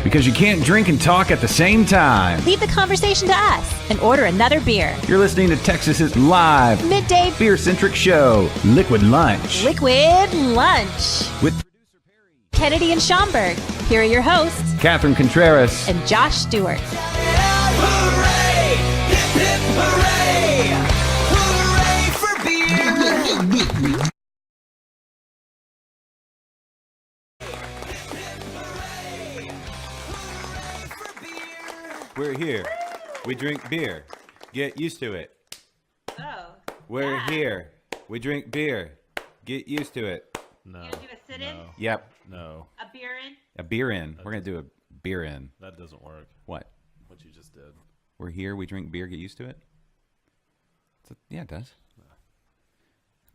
Because you can't drink and talk at the same time. Leave the conversation to us and order another beer. You're listening to Texas's live Midday beer-centric show, Liquid Lunch. Liquid Lunch. With producer Perry, Kennedy and Schaumburg. Here are your hosts, Catherine Contreras, and Josh Stewart. Hooray! Hip, hip, hooray! Hooray for beer! We're here. We drink beer. Get used to it. Oh. We're yeah. here. We drink beer. Get used to it. No. You gonna do a sit-in? No. Yep. No. A beer in? A beer in. We're going to do a beer in. That doesn't work. What? What you just did. We're here. We drink beer. Get used to it. Yeah, it does.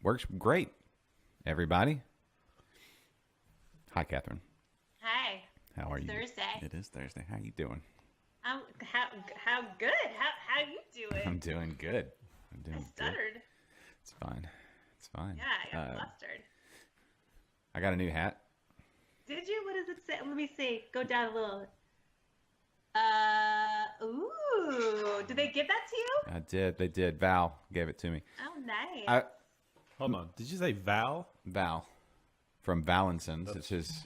Works great. Everybody. Hi, Catherine. Hi. How are It's you? Thursday. It is Thursday. How you doing? How good? How you doing? I'm doing good. I'm I doing good. stuttered. It's fine. It's fine. Yeah, I got flustered. I got a new hat. Did you? What does it say? Let me see. Go down a little. Ooh. Did they give that to you? I did. They did. Val gave it to me. Oh, nice. Hold on. Did you say Val? Val from Val and Sons.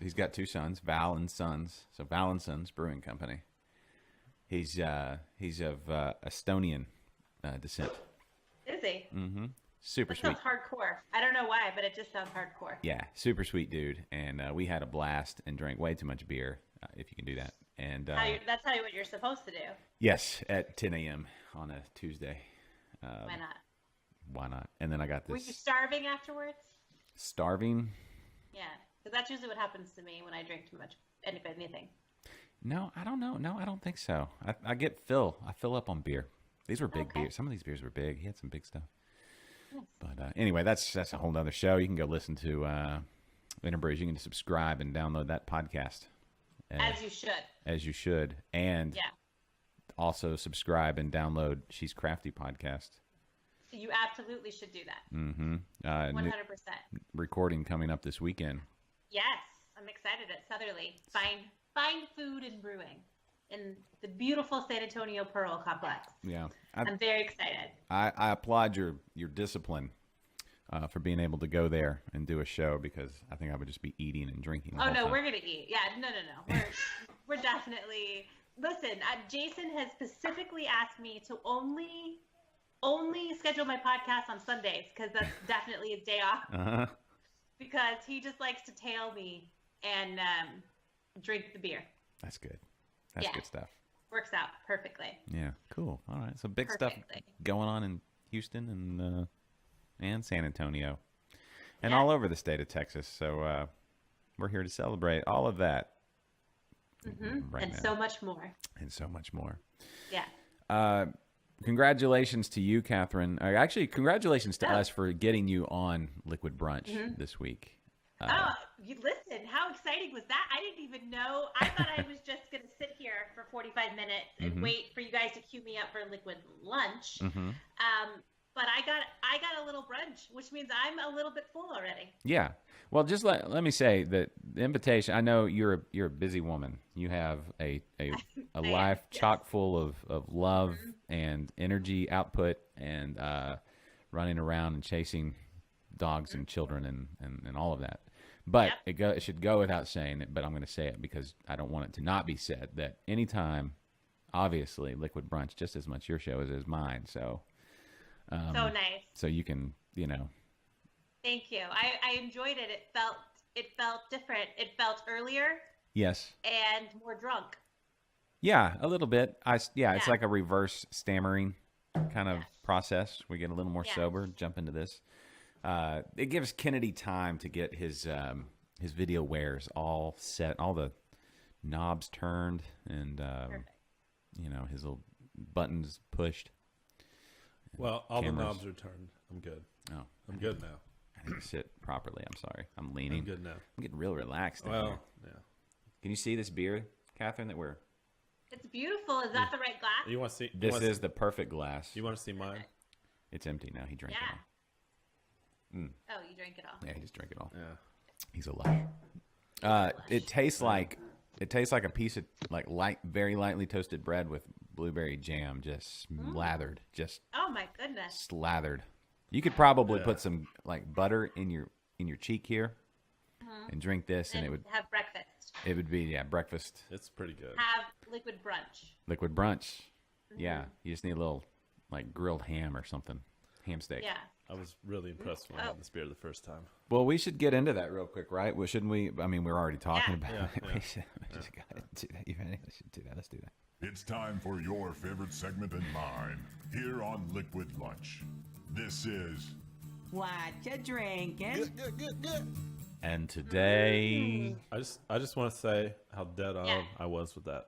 He's got two sons, Val and Sons. So Val and Sons Brewing Company. He's of Estonian descent. Is he? Mm-hmm. Super That sweet. sounds hardcore. I don't know why, but it just sounds hardcore. Yeah, super sweet dude. And we had a blast and drank way too much beer, if you can do that. And That's what you're supposed to do. yes, at 10 a.m. on a Tuesday. Why not? Why not? And then I got Were this you starving afterwards? starving. Yeah, because that's usually what happens to me when I drink too much. Anything. No, I don't know. No, I don't think so. I get fill. I fill up on beer. These were big Okay. beers. Some of these beers were big. He had some big stuff. Nice. But anyway, that's a whole nother show. You can go listen to Interbrews. You can subscribe and download that podcast. As you should. As you should. And Yeah. also subscribe and download She's Crafty podcast. You absolutely should do that. Mm-hmm. 100%. Recording coming up this weekend. Yes, I'm excited at Southerly. Fine food and brewing in the beautiful San Antonio Pearl Complex. Yeah. I'm very excited. I applaud your discipline for being able to go there and do a show, because I think I would just be eating and drinking. The Oh whole no, time. we're gonna eat. Yeah, no. We're definitely. Listen, Jason has specifically asked me to only schedule my podcast on Sundays, because that's definitely his day off. Uh-huh. Because he just likes to tail me and drink the beer. That's good. That's Yeah. good stuff. Works out perfectly. Yeah, cool. All right, so big stuff Perfectly. going on in Houston and San Antonio, and Yeah. all over the state of Texas. So we're here to celebrate all of that, right And now, so much more. and so much more. Yeah. Congratulations to you, Catherine. Actually, congratulations to us for getting you on Liquid Brunch this week. You listen, how exciting was that? I didn't even know. I thought I was just going to sit here for 45 minutes and wait for you guys to cue me up for Liquid Lunch. But I got a little brunch, which means I'm a little bit full already. Yeah. Well, just let me say that the invitation, I know you're a busy woman. You have a life chock full of love and energy output, and running around and chasing dogs and children and all of that. But it should go without saying it, but I'm going to say it because I don't want it to not be said, that anytime, obviously, Liquid Brunch, just as much your show as mine. So So nice. so you can, Thank you. I enjoyed it. It felt different. It felt earlier yes. and more drunk. Yeah, a little bit. It's Yeah. like a reverse stammering kind of process. We get a little more Yeah. sober, jump into this. It gives Kennedy time to get his video wares all set, all the knobs turned, and his little buttons pushed. Well, all Cameras. the knobs are turned. I'm good. Oh, I'm good now. I didn't sit properly. I'm sorry. I'm leaning. I'm good now. I'm getting real relaxed. in Well, here. yeah. Can you see this beer, Catherine? That we're. It's beautiful. Is that the right glass? You want to see? This is the perfect glass. You want to see mine? It's empty now. He drank Yeah. it all. Oh, you drank it all. Yeah, he just drank it all. Yeah. He's a lush. It tastes like It tastes like a piece of like very lightly toasted bread with blueberry jam, just slathered, just Oh my goodness. slathered. You could probably put some like butter in your cheek here, and drink this, and it would have breakfast. be breakfast, It's pretty good. Have liquid brunch. liquid brunch. Yeah, you just need a little like grilled ham or something, ham steak. Yeah. I was really impressed when I had this beer the first time. Well, we should get into that real quick, right? Well, shouldn't we? I mean, we're already talking about Yeah, it. yeah. We should just go ahead and do that. You ready? We should do that. Let's do that. It's time for your favorite segment and mine here on Liquid Lunch. This is What you drinking? And today, I just want to say how dead on Yeah. I was with that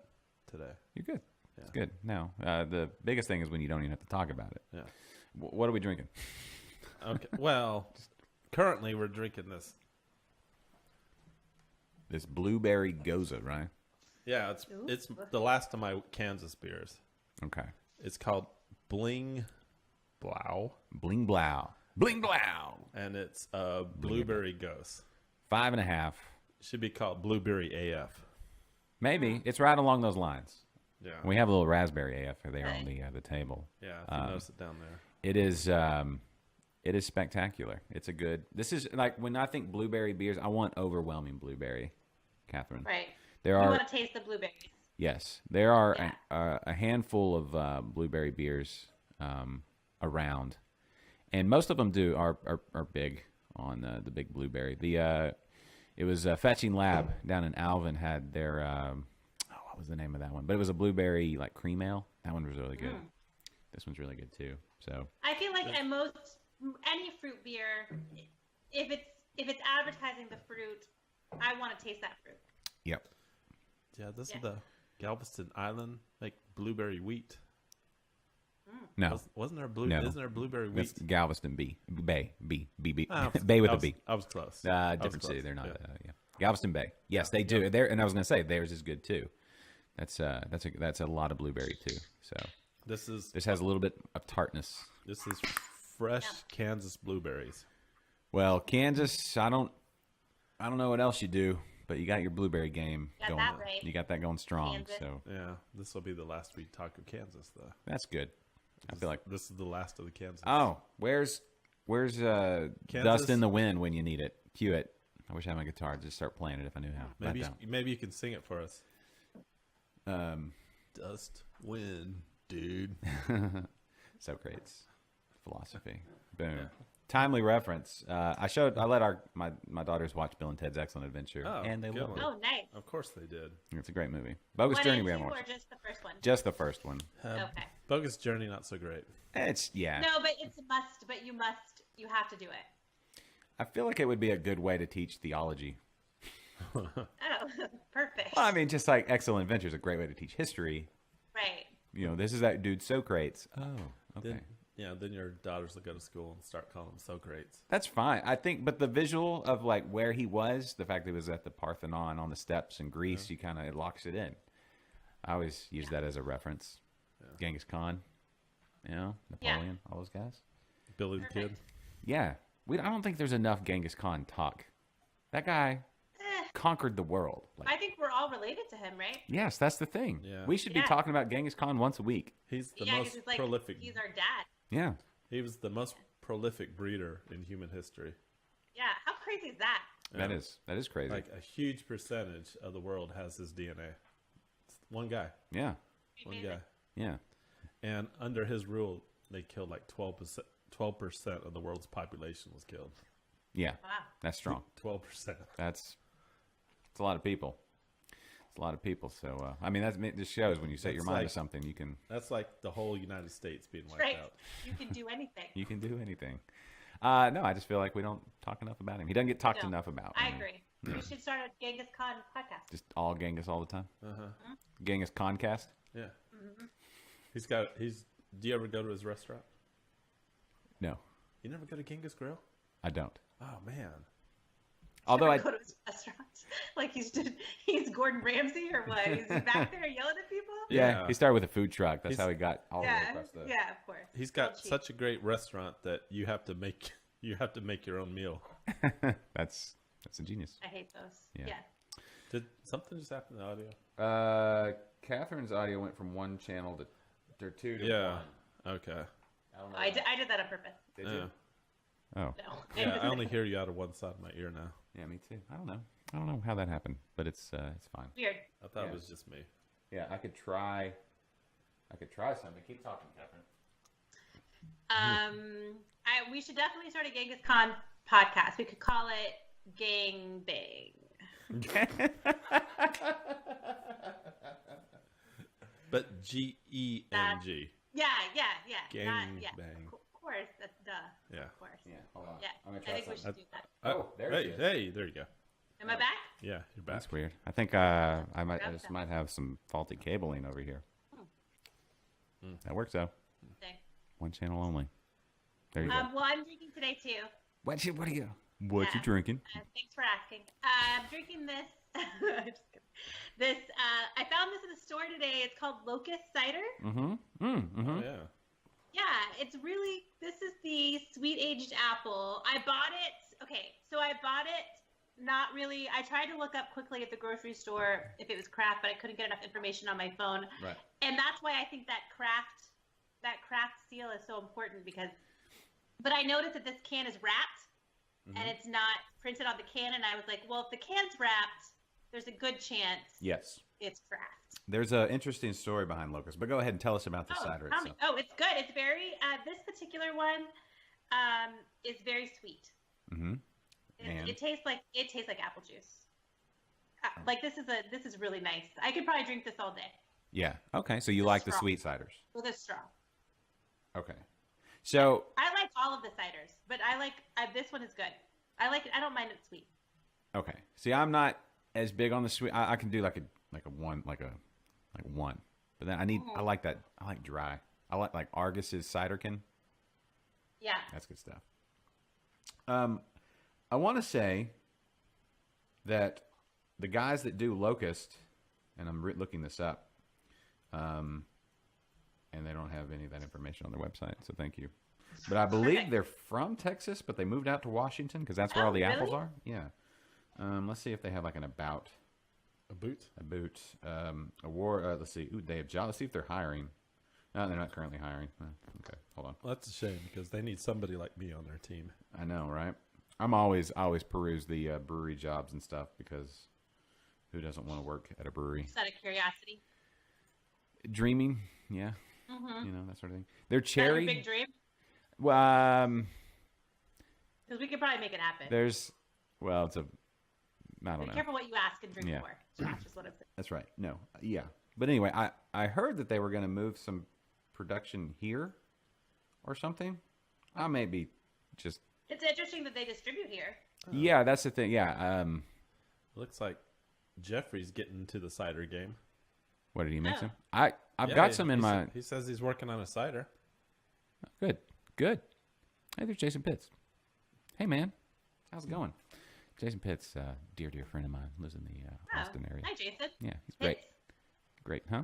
today. you're good. It's good. No, the biggest thing is when you don't even have to talk about it. Yeah. What are we drinking? Okay. Well, currently we're drinking this. This blueberry goza, right? Yeah, it's the last of my Kansas beers. Okay. It's called Bling Blau, Bling blow. Bling blow. and it's Blueberry Ghost. 5.5. Should be called Blueberry AF. Maybe. It's right along those lines. Yeah. We have a little raspberry AF there on the table. Yeah, if you notice it down there. It is spectacular. It's a good. This is like when I think blueberry beers, I want overwhelming blueberry, Catherine. Right. There You are want to taste the blueberries. yes, there are a handful of blueberry beers around, and most of them are big on the big blueberry. It was Fetching Lab down in Alvin had their what was the name of that one? But it was a blueberry like cream ale. That one was really good. This one's really good too. So I feel like at most any fruit beer, if it's advertising the fruit, I want to taste that fruit. yep. Yeah, this is the Galveston Island like blueberry wheat. No, Wasn't there No. Isn't there blueberry wheat? it's Galveston Bay Ah, Bay with a I was- B. I was close. I was Different city. close. They're not. Yeah. Yeah. Galveston Bay. Yes, they do. There, and I was going to say theirs is good too. That's a lot of blueberry too. So This this has a little bit of tartness. is fresh Kansas blueberries. Well, Kansas, I don't know what else you do, but you got your blueberry game Got going. that right. You got that going strong. Kansas. So Yeah, this will be the last we talk of Kansas, though. that's good. I feel like This is the last of the Kansas. oh, where's Dust in the Wind when you need it? Cue it. I wish I had my guitar. Just start playing it if I knew how. But I don't. Maybe you can sing it for us. Dust, wind, dude. Socrates philosophy. Boom. Timely reference. I let my daughters watch Bill and Ted's Excellent Adventure, Oh, and they good love one. it. Oh, nice. Of course they did. It's a great movie. Bogus One Journey and we two haven't or watched. just the first one? Just the first one. Okay. Bogus Journey, not so great. It's yeah. No, but it's a must. But you have to do it. I feel like it would be a good way to teach theology. Oh, perfect. Well, I mean, just like Excellent Adventure is a great way to teach history. Right. You know, this is that dude Socrates. Oh, okay. Then your daughters will go to school and start calling them Socrates. That's fine. I think, but the visual of like where he was, the fact that he was at the Parthenon on the steps in Greece, you kind of locks it in. I always use that as a reference. Genghis Khan, you know, Napoleon, all those guys. Billy the Kid. Yeah, I don't think there's enough Genghis Khan talk. That guy conquered the world. Like, I think we're all related to him, right? yes, that's the thing. Yeah. We should be Yeah. talking about Genghis Khan once a week. He's the Yeah, most because it's like prolific. he's our dad. Yeah, He was the most prolific breeder in human history. Yeah. How crazy is that? that is crazy. Like a huge percentage of the world has his DNA. It's one guy. yeah, One Amazing. guy. yeah. And under his rule, they killed like 12%. 12% of the world's population was killed. Yeah, Wow. that's strong. 12%. It's a lot of people. It's a lot of people. So I mean, this shows when you set your That's mind like- to something, you can That's like the whole United States being wiped Right. out. You can do anything. do anything. No, I just feel like we don't talk enough about him. He doesn't get talked No, enough about. I mean, agree. We should start a Genghis Khan podcast. Just all Genghis all the time. Uh-huh. Genghis Concast. Yeah. Do you ever go to his restaurant? No, You never go to Genghis Grill? I don't. Oh, man. Although I go to his restaurant. Like he's Gordon Ramsay or what? Is he back there yelling at people? yeah, Yeah. he started with a food truck. That's He's- how he got all the way Yeah. across the. Yeah, of course. He's got cheap. such a great restaurant that you have to make your own meal. That's a genius. I hate those. Yeah. Yeah. Did something just happen to the audio? Catherine's audio went from one channel to two to Yeah. one. Okay. I don't know. I did that on purpose. Did Yeah. you? Oh, No. Yeah, I only hear you out of one side of my ear now. yeah, me too. I don't know how that happened, but it's fine. Weird. I thought Yeah. it was just me. Yeah, I could try something. Keep talking, Catherine. We should definitely start a Genghis Khan podcast. We could call it Gang Bang. But G-E-N-G. Yeah. Gang yeah. bang. Of course, that's duh. Yeah. Of course. Yeah, hold on. Yeah. I'm gonna I try think we something. should do that. Oh, there she hey, is. there you go. Am I back? Yeah, you're back. That's weird. I think I Grab just that. might have some faulty cabling over here. That works though. Okay. One channel only. There you go. Well, I'm drinking today too. What you Yeah. drinking? Thanks for asking. I'm drinking this. Just kidding. This I found this in the store today. It's called Locust Cider. Mm-hmm. Oh, yeah. Yeah, it's really. This is the sweet aged apple. I bought it. Okay, so I bought it. Not really. I tried to look up quickly at the grocery store if it was craft, but I couldn't get enough information on my phone. Right. And that's why I think that craft seal is so important because. But I noticed that this can is wrapped, and it's not printed on the can. And I was like, well, if the can's wrapped, there's a good chance Yes. it's craft. There's an interesting story behind Locust, but go ahead and tell us about the cider tell me. itself. Oh, it's good. It's very. This particular one is very sweet. Mm-hmm. And? It tastes like apple juice. Like this is really nice. I could probably drink this all day Yeah. Okay. So you With like the straw. sweet ciders. with a straw. Okay. So I like all of the ciders, but I like this one is good. I like it. I don't mind it sweet. okay. See, I'm not as big on the sweet. I can do like a one, like one. But then I like that. I like dry. I like Argus's ciderkin. Yeah. That's good stuff. I want to say that the guys that do Locust, and I'm looking this up, and they don't have any of that information on their website, so thank you. But I believe Perfect. they're from Texas, but they moved out to Washington because that's where Oh, all the really? apples are. Yeah. Let's see if they have like an about, A boot? a war. Let's see. Ooh, they have jobs. Let's see if they're hiring. No, they're not currently hiring. Okay, hold on. Well, that's a shame because they need somebody like me on their team. I know, right? I always peruse the brewery jobs and stuff because who doesn't want to work at a brewery? Just out of curiosity. Dreaming, yeah, you know that sort of thing. They're Is that your cherry. big dream? Well, Because we could probably make it happen. there's, well, it's a, I don't Be know. careful what you ask and drink Yeah. for. That's just what I'm saying. That's right. No, yeah, but anyway, I heard that they were going to move some production here, or something. I may be just. It's interesting that they distribute here. Yeah, that's the thing. Yeah. Looks like Jeffrey's getting into the cider game. What did he make Oh. some? I've Yeah, got some in he my. said- he says he's working on a cider. Good. Hey, there's Jason Pitts. Hey, man. How's it going? Jason Pitts, dear friend of mine, lives in the Austin area. Hi, Jason. Yeah, he's great. Pitts. Great, huh?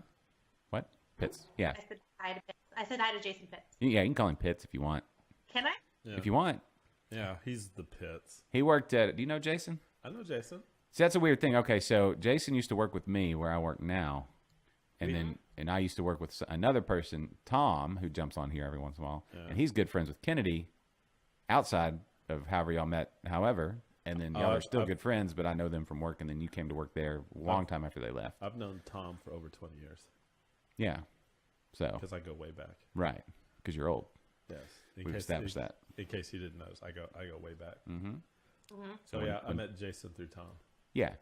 What? Pitts? Yeah. I said hi to Pitts. I said hi to Jason Pitts. Yeah, you can call him Pitts if you want. Can I? Yeah. If you want. Yeah, he's the Pits. He worked at, do you know Jason? I know Jason. See, that's a weird thing. Okay, so Jason used to work with me where I work now. And I used to work with another person, Tom, who jumps on here every once in a while. Yeah. And he's good friends with Kennedy outside of however y'all met, however. And then y'all are still good friends, but I know them from work. And then you came to work there a long time after they left. I've known Tom for over 20 years Yeah. So, because I go way back. right. Because you're old. Yes. We've established that. In case you didn't notice, I go way back. Mm-hmm. So when- yeah, I when- met Jason through Tom. Yeah.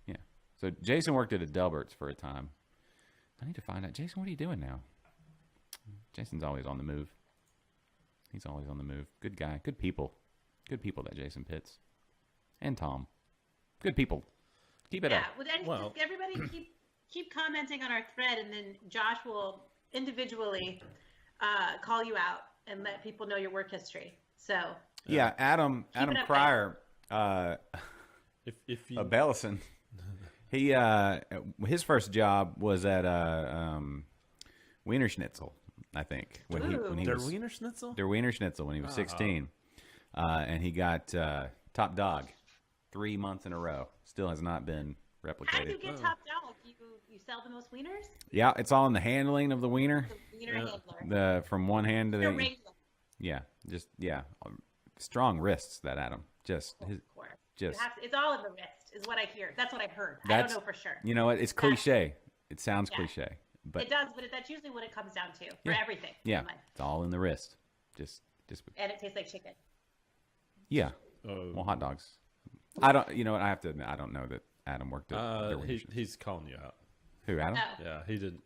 Yeah. So Jason worked at Adelbert's for a time. I need to find out. Jason, what are you doing now? Jason's always on the move. He's always on the move. Good guy. Good people. Good people, that Jason Pitts. And Tom. Good people. Keep it Yeah. up. Well, then Well- just everybody keep commenting on our thread, and then Josh will individually call you out and let people know your work history. So Yeah, Adam it up, Cryer, If you Bellison, he his first job was at Wiener Schnitzel, I think, when he Der was Wiener Schnitzel. Der Wiener Schnitzel when he was 16, and he got top dog 3 months in a row. Still has not been replicate How do you it. get top dog? You sell the most wieners? Yeah, it's all in the handling of the wiener. The wiener handler. From one hand to The the regular, strong wrists. That Adam just of his, course. just It's all in the wrist, is what I hear. That's what I heard. I That's- don't know for sure. you know what? It's cliche. It sounds Yeah. cliche, but It does, but that's usually what it comes down to for Yeah. everything. yeah, In life. it's all in the wrist. Just And it tastes like chicken. yeah. Oh. Well, hot dogs. I don't. You know what? I have to admit, I don't know that Adam worked at Derween. He's calling you out. Who Adam? Oh. Yeah, he didn't.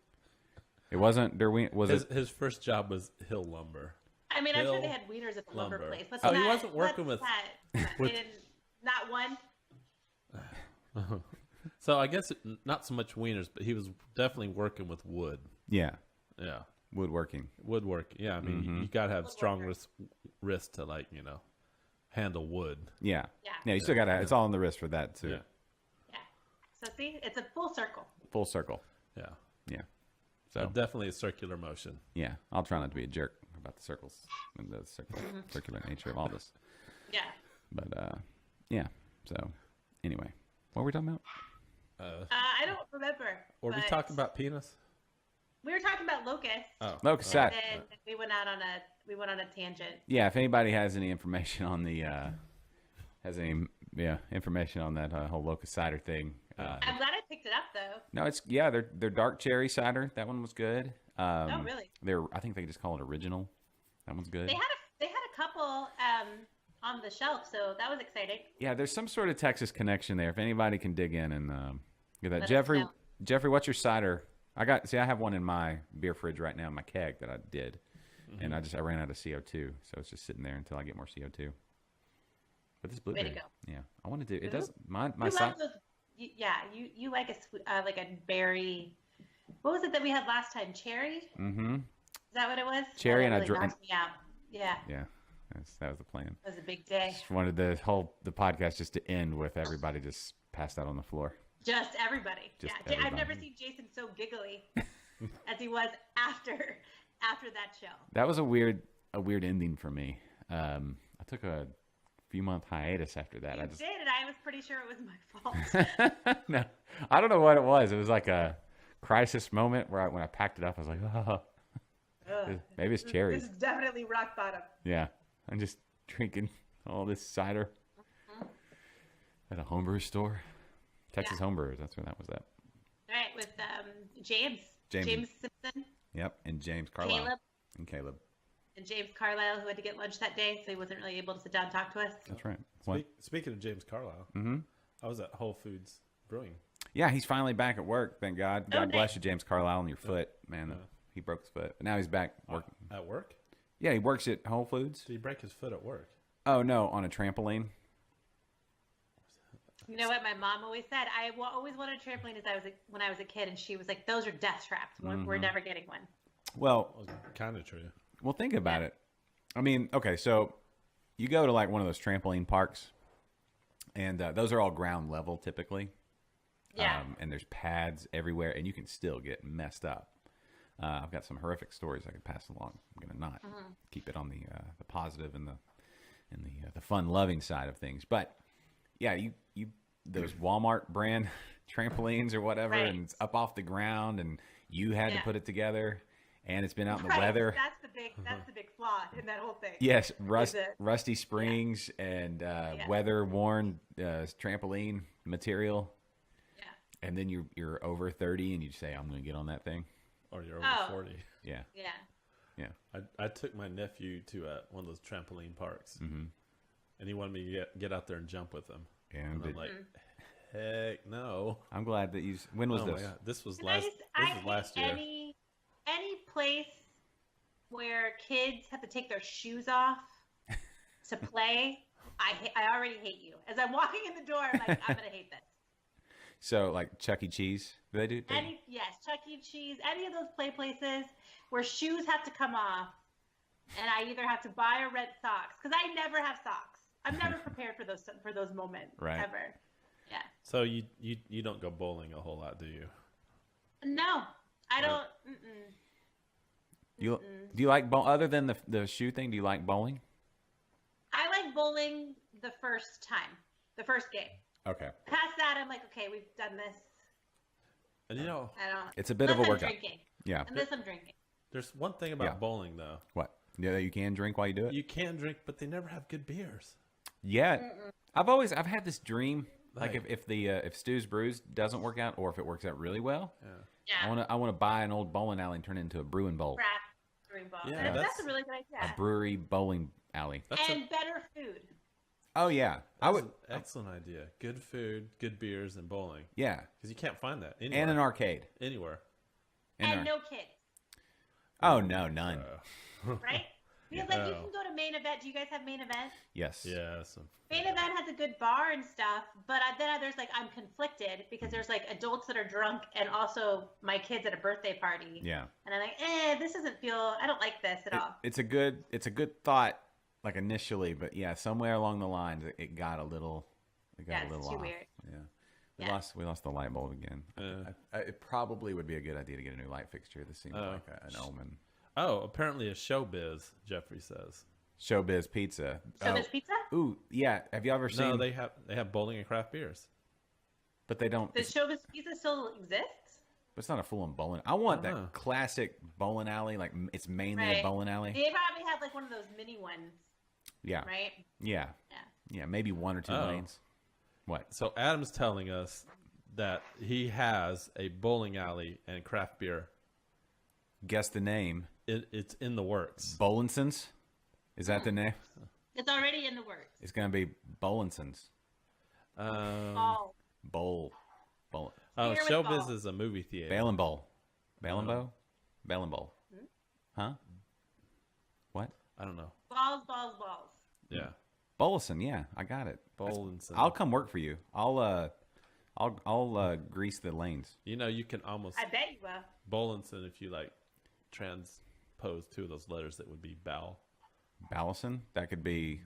It wasn't Derween. Was it? His first job was Hill Lumber. I mean, I'm sure Hill they had wieners at the lumber Lumber. place. Let's Oh, he not- wasn't working let's with- not- with- they didn't- not one. So I guess not so much wieners, but he was definitely working with wood. Yeah, Yeah, woodworking. woodwork. Yeah, I mean you got to have strong wrist to handle wood. Yeah. Yeah. Yeah. You still got to. It's all in the wrist for that too. Yeah, Yeah. So see, it's a full circle. Full circle. yeah. Yeah. So Definitely a circular motion. yeah, I'll try not to be a jerk about the circles and the circular nature of all this. Yeah. But yeah. So anyway, what were we talking about? I don't remember. Were we but talking about penis? We were talking about locusts. Oh, Locust And Sat. then we went on a tangent. Yeah. If anybody has any information on the information on that whole locust cider thing. I'm glad I picked it up though. No, they're dark cherry cider. That one was good. Oh, really? I think they just call it original. That one's good. They had a couple on the shelf, so that was exciting. Yeah, there's some sort of Texas connection there. If anybody can dig in and get that, Let us Jeffrey. know. Jeffrey, what's your cider? I have one in my beer fridge right now, in my keg that I did, and I ran out of CO2, so it's just sitting there until I get more CO2. But this blueberry, go. yeah, I want to do. It Ooh. does my You cider. love those, you like a berry. What was it that we had last time? Cherry? Mm-hmm. Is that what it was? Cherry, that and I really knocked me out. Yeah, Yeah, that was the plan. it was a big day. Just wanted the podcast just to end with everybody just passed out on the floor. Just everybody. Just yeah, I've never everybody. seen Jason so giggly as he was after that show. That was a weird ending for me. I took a few month hiatus after that. You I just did, and I was pretty sure it was my fault. no, I don't know what it was. It was like a crisis moment where when I packed it up, I was like, oh, Ugh. maybe it's cherries. This is definitely rock bottom. Yeah, I'm just drinking all this cider at a homebrew store. Texas Homebrewers, that's where that was at. All right, with James James. Simpson, Yep, and James Carlisle. Caleb, And Caleb. and James Carlisle, who had to get lunch that day, so he wasn't really able to sit down and talk to us. That's right. What? Speaking of James Carlisle, I was at Whole Foods Brewing. Yeah, he's finally back at work. Thank God. God Okay. bless you, James Carlisle, on your foot, man. He broke his foot, but now he's back working. At work? Yeah, he works at Whole Foods. Did he break his foot at work? Oh no, on a trampoline. You know what my mom always said? I always wanted a trampoline when I was a kid, and she was like, "Those are death traps. We're never getting one." Well, Kind of true. well, think about it. I mean, okay, so you go to like one of those trampoline parks, and those are all ground level typically. Yeah. And there's pads everywhere, and you can still get messed up. I've got some horrific stories I could pass along. I'm gonna not keep it on the positive and the fun loving side of things, but yeah, you those Walmart brand trampolines or whatever, Right. and it's up off the ground, and you had to Yeah. put it together, and it's been out in the Right, weather. That's the big flaw in that whole thing. Yes, Is it- rusty springs and weather worn trampoline material, Yeah. and then you're over 30 and you say, I'm going to get on that thing. Or you're over Oh. 40. Yeah, Yeah. yeah. I took my nephew to one of those trampoline parks, and he wanted me to get out there and jump with him. And And I'm like, heck no. I'm glad that when was Oh this? my God. This was And last. I This was last year. Any place where kids have to take their shoes off to play, I already hate you. As I'm walking in the door, I'm like, I'm gonna hate this. So like Chuck E. Cheese, do they do? Yes, Chuck E. Cheese, any of those play places where shoes have to come off, and I either have to buy or rent socks because I never have socks. I'm never prepared for those moments Right. ever. Yeah. So you don't go bowling a whole lot, do you? No, I don't. Mm-mm. Do you like other than the shoe thing? Do you like bowling? I like bowling the first game. Okay. Past that, I'm like, okay, we've done this. And you know, I don't. It's a bit of a unless I'm workout. Drinking. Yeah. Unless I'm drinking. there's one thing about Yeah. bowling though. What? Yeah, you can drink while you do it? You can drink, but they never have good beers. Yeah. I've had this dream, like Right. if Stu's Brews doesn't work out, or if it works out really well, Yeah. I want to buy an old bowling alley and turn it into a brewing bowl, Craft brewing ball. Yeah, that's that's- a really good idea. a brewery bowling alley. That's And better food. Oh yeah, I would. an excellent idea. Good food, good beers, and bowling. Yeah, Because you can't find that anywhere. and an arcade. anywhere. And no kids, Oh no, none. right? Because like you can go to Main Event. Do you guys have Main Event? Yes. Yeah. Main Event has a good bar and stuff, but then there's like I'm conflicted because there's like adults that are drunk and also my kids at a birthday party. Yeah. And I'm like, this doesn't feel. I don't like this at all. It's a good thought, like initially, but yeah, somewhere along the lines, it got a little. It got Yeah, a little it's too off. weird. Yeah. Yeah. We lost the light bulb again. It probably would be a good idea to get a new light fixture. This seems like an omen. Oh, apparently a showbiz. Jeffrey says. Showbiz Pizza. Showbiz Pizza? Ooh, yeah. Have you ever seen? No, they have bowling and craft beers. But they don't. Does Showbiz Pizza still exist? It's not a full-on bowling. I want Uh-huh. that classic bowling alley. Like it's mainly a Right. bowling alley. They probably have like one of those mini ones, Yeah. right? Yeah. Yeah. Yeah. Maybe one or two Oh. lanes. What? So Adam's telling us that he has a bowling alley and craft beer. Guess the name. It's in the works. Bowlinson's. Is that the name? It's already in the works. It's gonna be Bowlinson's. All Bowl. Oh, Beer with Showbiz ball. is a movie theater. Bale Bowl. Bale Bowl. Bale Bowl. Huh? What? I don't know. balls. Yeah. Bowlison. Yeah, I got it. Bowlinson. I'll come work for you. I'll grease the lanes. You know, you can almost I bet you will. Bowlinson if you like transpose two of those letters, that would be Bow. Ballison. That could be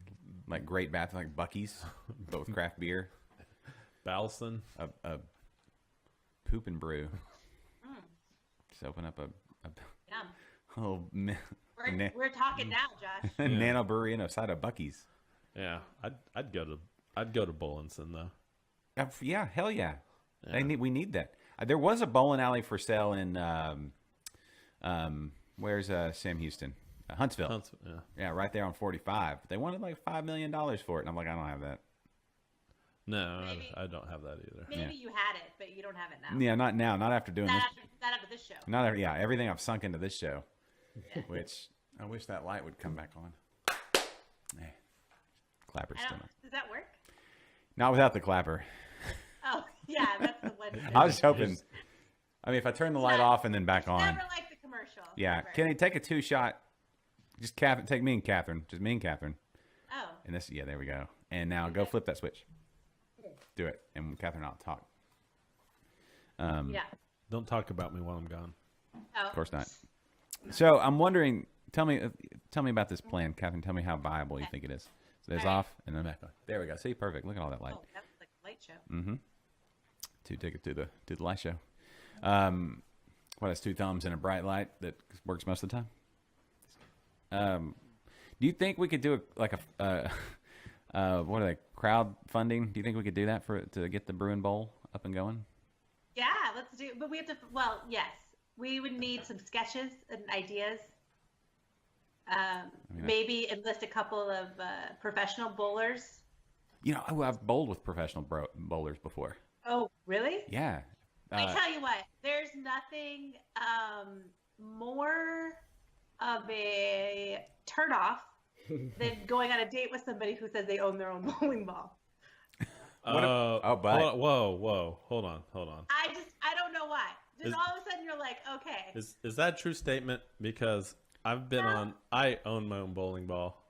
like Great Bath, like Bucky's, but with craft beer. Bowlson. A poop and brew. Just open up a Yum. little We're talking now, Josh. nano brewery in a side of Bucky's. Yeah, I'd go to Bowlinson though. Yeah, hell yeah. We need that. There was a bowling alley for sale in where's Sam Houston? Huntsville. Yeah. Yeah, right there on 45. They wanted like $5 million for it, and I'm like, I don't have that. No, Maybe. I don't have that either. Maybe you had it, but you don't have it now. Yeah, not now. Not after doing this. Not after this show. Not every, yeah, everything I've sunk into this show, which I wish that light would come back on. Clapper's still not. Does that work? Not without the clapper. Oh, yeah, that's the one. I was hoping. I mean, if I turn the light off and then back on. Never like the commercial. Yeah. Never. Kenny, take a 2-shot. Just take me and Catherine. Just me and Catherine. Oh. And this, yeah, there we go. And now go flip that switch. Do it. And Catherine and I'll talk. Yeah. Don't talk about me while I'm gone. Oh. Of course not. So I'm wondering, tell me about this plan, Catherine. Tell me how viable you think it is. So there's All right. off and then back on. There we go. See, perfect. Look at all that light. Oh, that was like a light show. 2 tickets to the light show. What is 2 thumbs and a bright light that works most of the time? Do you think we could do what are they, crowdfunding? Do you think we could do that to get the Bruin Bowl up and going? Yeah, let's do. But we have to. Well, yes, we would need some sketches and ideas. Maybe enlist a couple of professional bowlers. You know, I've bowled with professional bowlers before. Oh, really? Yeah. I tell you what, there's nothing more of a turnoff than going on a date with somebody who says they own their own bowling ball. But Whoa, hold on. I don't know why. Just all of a sudden you're like, okay. Is that a true statement? Because I own my own bowling ball.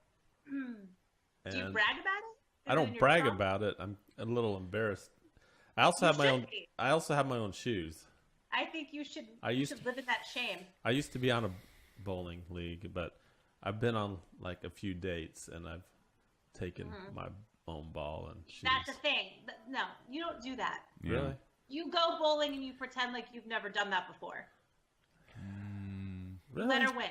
Do you brag about it? I don't brag about it. I'm a little embarrassed. I also have my own. be. I also have my own shoes. I think you should. I you used should to- live in that shame. I used to be on a bowling league, but I've been on like a few dates, and I've taken my own ball and shoes. That's the thing. No, you don't do that. Really? You go bowling and you pretend like you've never done that before. Really? Let her win.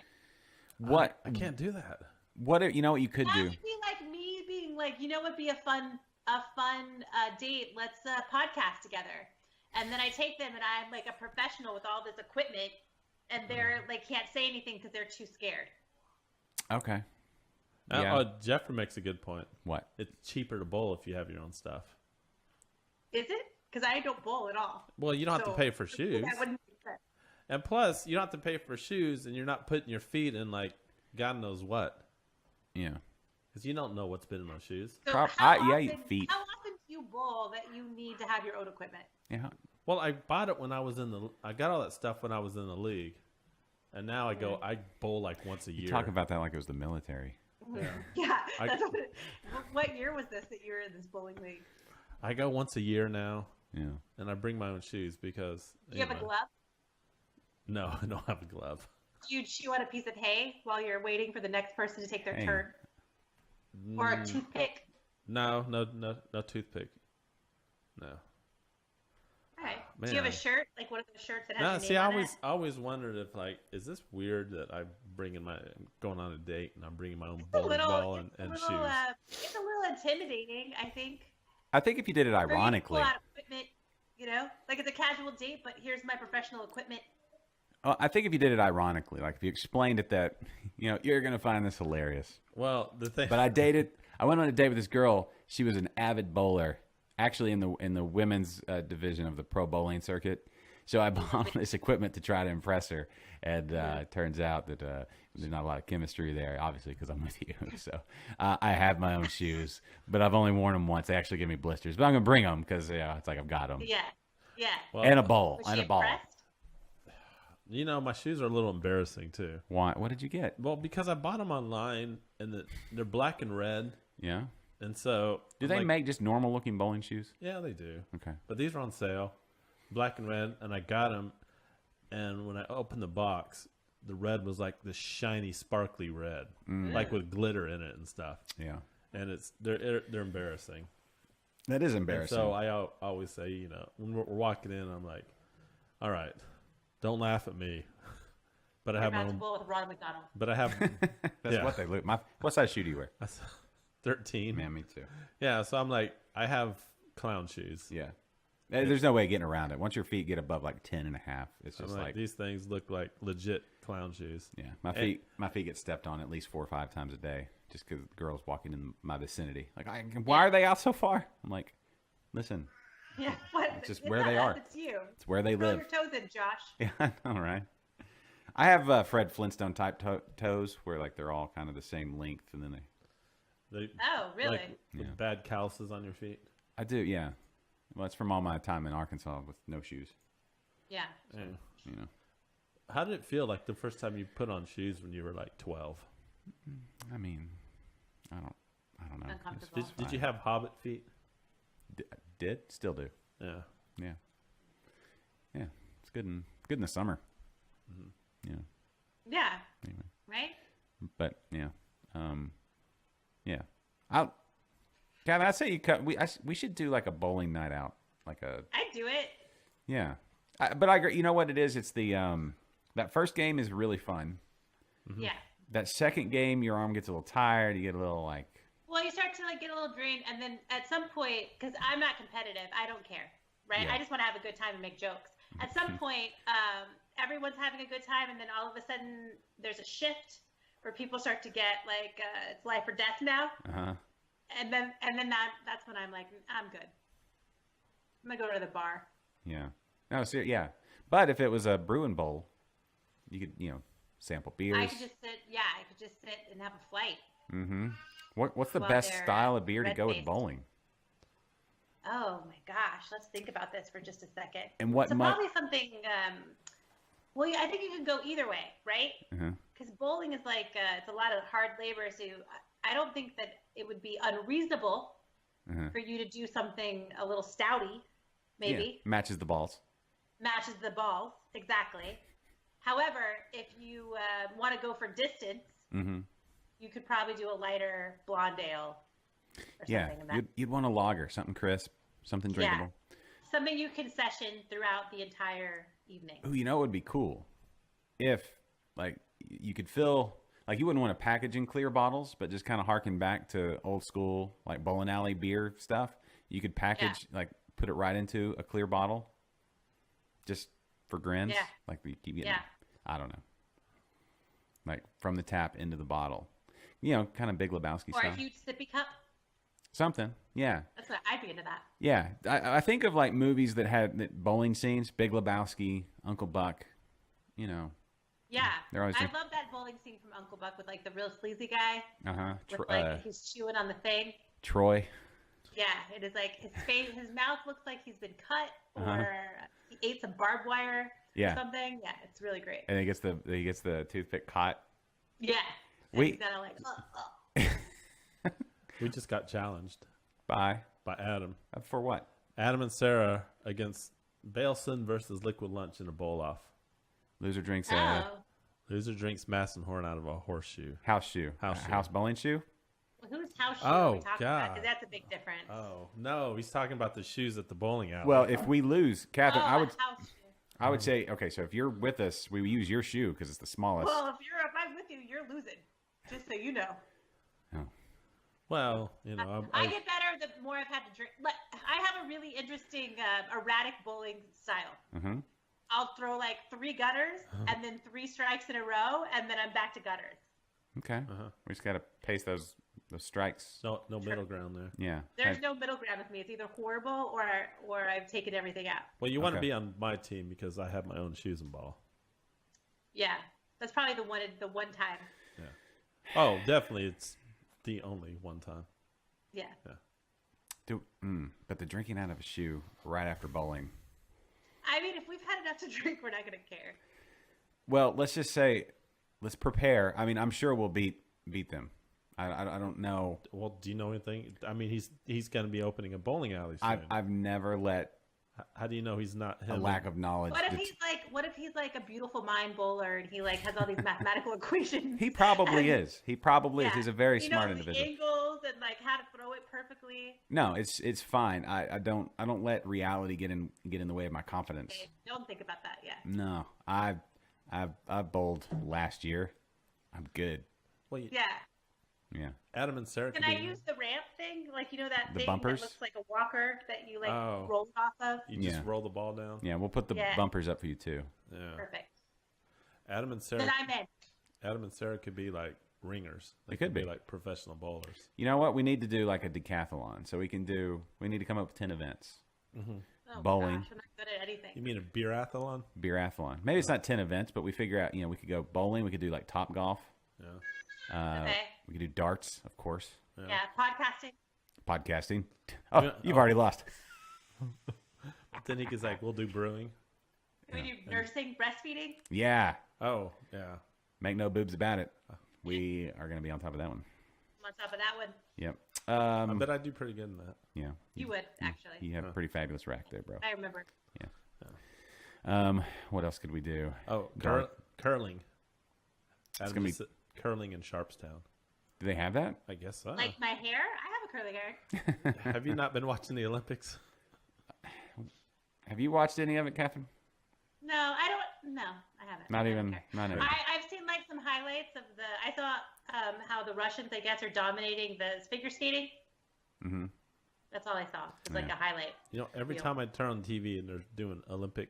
What? I can't do that. What you know? What you could That do? would be like me being like, you know, what would be a fun a fun date. Let's podcast together. And then I take them, and I'm like a professional with all this equipment, and they're like can't say anything because they're too scared. Okay. Yeah. Jeffrey makes a good point. What? It's cheaper to bowl if you have your own stuff. Is it? Because I don't bowl at all. Well, you don't have to pay for shoes. That wouldn't make sense. And plus, you don't have to pay for shoes, and you're not putting your feet in like God knows what. Yeah. Because you don't know what's been in those shoes. So Prob- how yeah, often, your feet. How often do you bowl that you need to have your own equipment? Yeah. Well, I bought it when I was I got all that stuff when I was in the league. And now I bowl like once a year. You talk about that like it was the military. Yeah. That's what year was this that you were in this bowling league? I go once a year now. Yeah. And I bring my own shoes because. Do you have a glove? No, I don't have a glove. Do you chew on a piece of hay while you're waiting for the next person to take their Hey. turn? Or a toothpick? No toothpick. No. All right. Do you have a Man. shirt? Like one of those shirts that has No, your see, name I on it? always wondered if like, is this weird that I'm going on a date and I'm bringing my own It's a bowling little, ball it's and a shoes? little, it's a little intimidating, I think. I think if you did it Or you ironically, pull out equipment, you know, like it's a casual date, but here's my professional equipment. I think if you did it ironically, like if you explained it that, you know, you're going to find this hilarious. Well, the thing, But I went on a date with this girl. She was an avid bowler, actually in the women's division of the pro bowling circuit. So I bought this equipment to try to impress her. And it turns out that there's not a lot of chemistry there, obviously, because I'm with you. So I have my own shoes, but I've only worn them once. They actually give me blisters. But I'm going to bring them because it's like I've got them. Yeah. Yeah. well, And a bowl. Was And she a ball. impressed? you know, my shoes are a little embarrassing too. Why? What did you get? Well, because I bought them online and they're black and red, Yeah. and so Do I'm they like, make just normal looking bowling shoes? Yeah, they do. Okay. But these are on sale, black and red, and I got them. And when I opened the box, the red was like this shiny, sparkly red, like with glitter in it and stuff. Yeah. And they're embarrassing. That is And embarrassing. so I always say, you know, when we're walking in, I'm like, all right, don't laugh at me. But I We're have my about to own. bowl with Ronald McDonald. But I have That's yeah. what they look. What size shoe do you wear? 13. Man, me too. Yeah, so I'm like, I have clown shoes. Yeah. There's no way getting around it. Once your feet get above like 10 and a half, it's I'm just like, like, these things look like legit clown shoes. yeah, my feet get stepped on at least 4 or 5 times a day just because girls walking in my vicinity. Like, why are they out so far? I'm like, listen, Yeah. What? It's just It's where not they us, are. It's you. it's where they Curl live. your toes in, Josh. Yeah, I know, right? I have Fred Flintstone type toes where like they're all kind of the same length, and then They Oh, really? like with Yeah. bad calluses on your feet. I do, yeah. Well, it's from all my time in Arkansas with no shoes, Yeah. Yeah. you know. How did it feel like the first time you put on shoes when you were like 12? I mean, I don't know. Uncomfortable. It's Did you fine. have hobbit feet? Did still do. Yeah. Yeah. Yeah. It's good in the summer. Yeah. Yeah. Anyway. Right? But yeah. Yeah. Gavin, I say you cut. We should do like a bowling night out. Like a I'd do it. yeah. But I agree. You know what it is? It's the that first game is really fun. Yeah. That second game, your arm gets a little tired. You get a little like Well, you start to like get a little drained, and then at some point, because I'm not competitive, I don't care, right? Yeah. I just want to have a good time and make jokes. At some point, everyone's having a good time, and then all of a sudden, there's a shift where people start to get like it's life or death now, and then that's when I'm like, I'm good. I'm gonna go to the bar. yeah. No, yeah. But if it was a Bruin Bowl, you could sample beers. I could just sit and have a flight. Mm-hmm. What's the Well, best they're, style of beer to go with red-faced. bowling? Oh my gosh, let's think about this for just a second. And what So mu- probably something. Well, yeah, I think you can go either way, right? Uh-huh. Because bowling is like it's a lot of hard labor. So I don't think that it would be unreasonable Uh-huh. for you to do something a little stouty, maybe Yeah. Matches the balls. matches the balls exactly. However, if you want to go for distance, Mm-hmm. you could probably do a lighter blonde ale or Yeah. something. And You'd want a lager, something crisp, something drinkable. something you can session throughout the entire evening. Ooh, you know what would be cool? If, like, you could fill, Like you wouldn't want to package in clear bottles, but just kind of harken back to old school like bowling alley beer stuff. You could package like put it right into a clear bottle, just for grins. Yeah. Like we keep getting. Yeah. I don't know. Like from the tap into the bottle, you know, kind of Big Lebowski Or style. a huge sippy cup. Something, yeah, That's what I'd be into that. yeah. I think of like movies that had bowling scenes, Big Lebowski, Uncle Buck, you know. Yeah. They're always I like- love that bowling scene from Uncle Buck with like the real sleazy guy with Uh-huh. like he's chewing on the thing. Troy. Yeah, it is like his face, his mouth looks like he's been cut or Uh-huh. he ate some barbed wire Yeah. or something. Yeah, it's really great. And he gets the toothpick caught. Yeah. And We- he's gotta like, We just got challenged Bye. by Adam. For what? Adam and Sarah against Baleson versus Liquid Lunch in a bowl off. Loser drinks oh. a Loser drinks mass and horn out of a horseshoe. house shoe. House shoe. House bowling shoe? Whose house shoe Oh, are we talking about? God. Because that's a big difference. Oh no, he's talking about the shoes at the bowling alley. Well, if we lose, Catherine, Oh, I would a house shoe. I would say, okay, so if you're with us, we use your shoe because it's the smallest. Well, if I'm with you, you're losing. Just so you know. Oh. well, you know, I get better the more I've had to drink. But I have a really interesting, erratic bowling style. Mm-hmm. I'll throw like 3 gutters and then 3 strikes in a row, and then I'm back to gutters. Okay. We just got to pace those strikes. no middle ground there. Yeah. There's no middle ground with me. It's either horrible or I've taken everything out. Well, you want to Okay. be on my team because I have my own shoes and ball. Yeah, that's probably the one time. Oh, definitely, it's the only one time. Yeah. But the drinking out of a shoe right after bowling. I mean, if we've had enough to drink, we're not gonna care. Well, let's just say, let's prepare. I mean, I'm sure we'll beat them. I don't know. Well, do you know anything? I mean, he's going to be opening a bowling alley soon. I've never let How do you know he's not a him? lack of knowledge. What if he's like a beautiful mind bowler and he like has all these mathematical equations? He probably is. He probably is. Yeah. He's a very He smart knows individual. the angles and like how to throw it perfectly. No, it's fine. I don't let reality get in the way of my confidence. Okay, don't think about that yet. No, I bowled last year. I'm good. Well, Yeah. Yeah. Adam and Sarah. Can could I be- use the ramp thing? Like you know that The thing bumpers? that looks like a walker that you like Oh. roll off of? You just Yeah. roll the ball down. Yeah, we'll put the Yeah. bumpers up for you too. Yeah. Perfect. Adam and Sarah. Then I'm in. Adam and Sarah could be like ringers. They could be. like professional bowlers. You know what? We need to do like a decathlon. So we need to come up with 10 events. Oh, Bowling. Gosh, I'm not good at anything. You mean a beerathlon? Beerathlon. Maybe it's not 10 events, but we figure out, we could go bowling. We could do like Top Golf. Yeah. Okay. We could do darts, of course. Yeah, podcasting. Podcasting. Oh, Yeah. you've already lost. But then he goes like, "We'll do brewing." Can we do nursing, breastfeeding? Yeah. Oh, yeah. Make no boobs about it. We are going to be on top of that one. I'm on top of that one. Yep. I bet I do pretty good in that. Yeah. You would, actually. You have a pretty fabulous rack there, bro. I remember. What else could we do? Oh, Dart. curling. Adam gonna be- just said curling in Sharpstown. Do they have that? I guess so. Like my hair? I have a curly hair. Have you not been watching the Olympics? Have you watched any of it, Catherine? No, I don't. No, I haven't. Not I don't even. care. Not even. I've seen like some highlights of the. I saw how the Russians, I guess, are dominating the figure skating. Mhm. That's all I saw. It was like Yeah. a highlight. You know, every Yeah. time I turn on TV and they're doing Olympic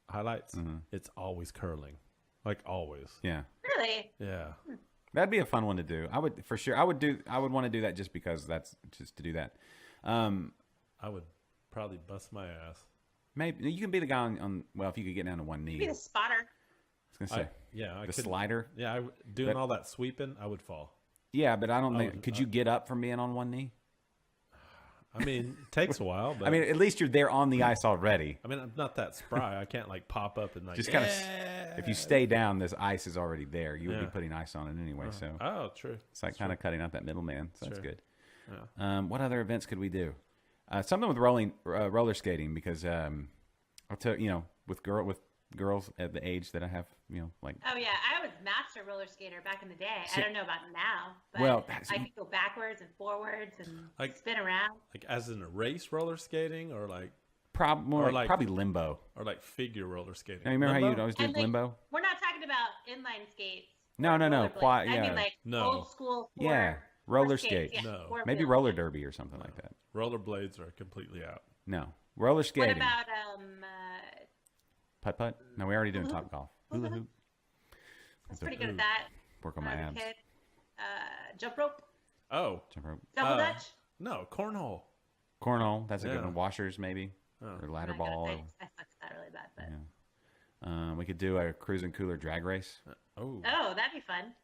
highlights, it's always curling. Like always. Yeah. Really? Yeah. That'd be a fun one to do. I would for sure. I would want to do that just because that's just to do that. I would probably bust my ass. Maybe you can be the guy on well, if you could get down to one knee. Be the spotter. I was gonna say I the could. slider. Yeah, doing But- all that sweeping, I would fall. Yeah, but I don't I think. would- Could you get up from being on one knee? I mean, it takes a while, but I mean, at least you're there on the ice already. I'm not that spry. I can't like pop up and like Just kind of. If you stay down, this ice is already there. You would be Yeah. putting ice on it anyway. So Oh, true. it's like kind of cutting out that middleman. So that's Sure. good. What other events could we do? Something with roller skating because I'll tell with girls at the age that I have, like Oh yeah, I was master roller skater back in the day. See- I don't know about now, but Well, I could go backwards and forwards and Like- spin around. Like as in a race roller skating or like probably limbo. figure roller skating. Now, you remember how Limbo? you'd always do And, like, limbo? We're not talking about inline skates. No, no, no. Rollerblades. Quad, I yeah. mean, like No. old school. Yeah, four roller skates. skates. Yeah, No. four Maybe wheels. roller derby or something like that. Rollerblades are completely out. No, roller What skating. about Putt putt? No, we're already doing Top Golf. Hula hoop. I was pretty good at that. Work on when my I was abs. a kid. Jump rope, Oh, Jump rope. double Uh, dutch. no, cornhole. Cornhole. That's a good Yeah. one. Washers maybe. Oh. Or ladder I'm not good at ball. that. I suck at that really bad, but We could do a cruising cooler drag race. Oh, oh, that'd be fun.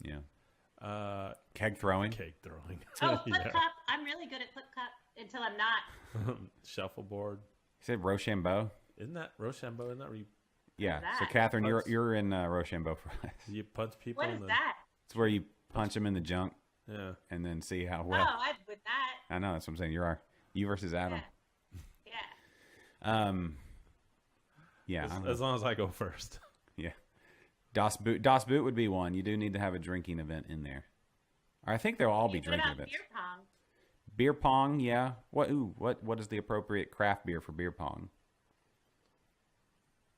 yeah. Yeah. Keg throwing. Cake throwing. Oh, flip Yeah. cup. I'm really good at flip cup until I'm not. Shuffleboard. You said Rochambeau? Isn't that Rochambeau? Isn't that where Yeah. that? So Catherine, you're Punch. you're in Rochambeau for us. you punch people? What in is the... that? It's where you punch them in the junk Yeah. and then see how well. Oh, I'd with that. I know that's what I'm saying. You versus Adam. Yeah. Yeah. Yeah. I don't know. As long as I go first. Yeah. Das Boot would be one. You do need to have a drinking event in there. Or I think they'll all be What drinking about events. beer pong? Beer pong, yeah. What is the appropriate craft beer for beer pong?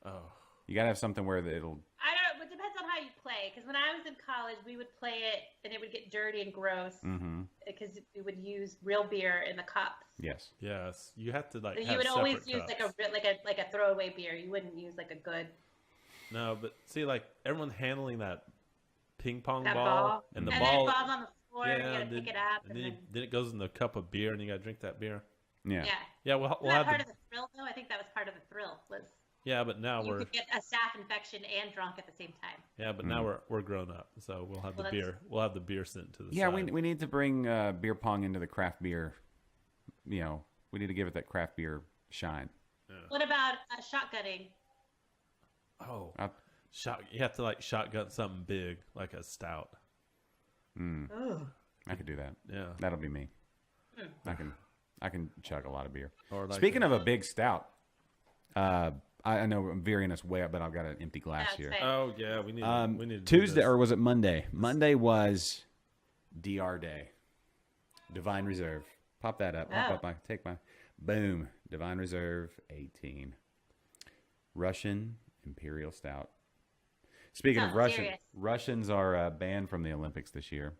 Oh. You gotta have something where it'll. I don't. It depends on how you play. Because when I was in college, we would play it, and it would get dirty and gross. Mm-hmm. Because we would use real beer in the cups. Yes. Yes. You have to like. So have you would always separate use cups. like a throwaway beer. You wouldn't use like a good. No, but see, like everyone handling that ping pong That ball, ball. and the and ball. then it falls on the floor, and you gotta and pick then, it up, and then it goes in the cup of beer, and you gotta drink that beer. Yeah. yeah. Yeah, we'll Isn't that have part the, of the thrill, though? I think that was part of the thrill. Was yeah, but now you we're could get a staph infection and drunk at the same time. yeah, but now we're grown up, so we'll have Well, the that's- beer. We'll have the beer sent to the Yeah, side. we need to bring beer pong into the craft beer. You know, we need to give it that craft beer shine. What about shotgunning? Oh, Uh, you have to like shotgun something big, like a stout. I could do that. Yeah, That'll be me. I can chug a lot of beer. Or like Speaking of a big stout, I know I'm veering us way up, but I've got an empty glass Yeah, here. it's fine. oh yeah, we need to do Tuesday, this. or was it Monday? Monday was DR Day. Divine Reserve. Pop that up. Oh. Take my. Boom. Divine Reserve 18. Russian Imperial Stout. Speaking of Oh, Russian, serious. Russians are banned from the Olympics this year.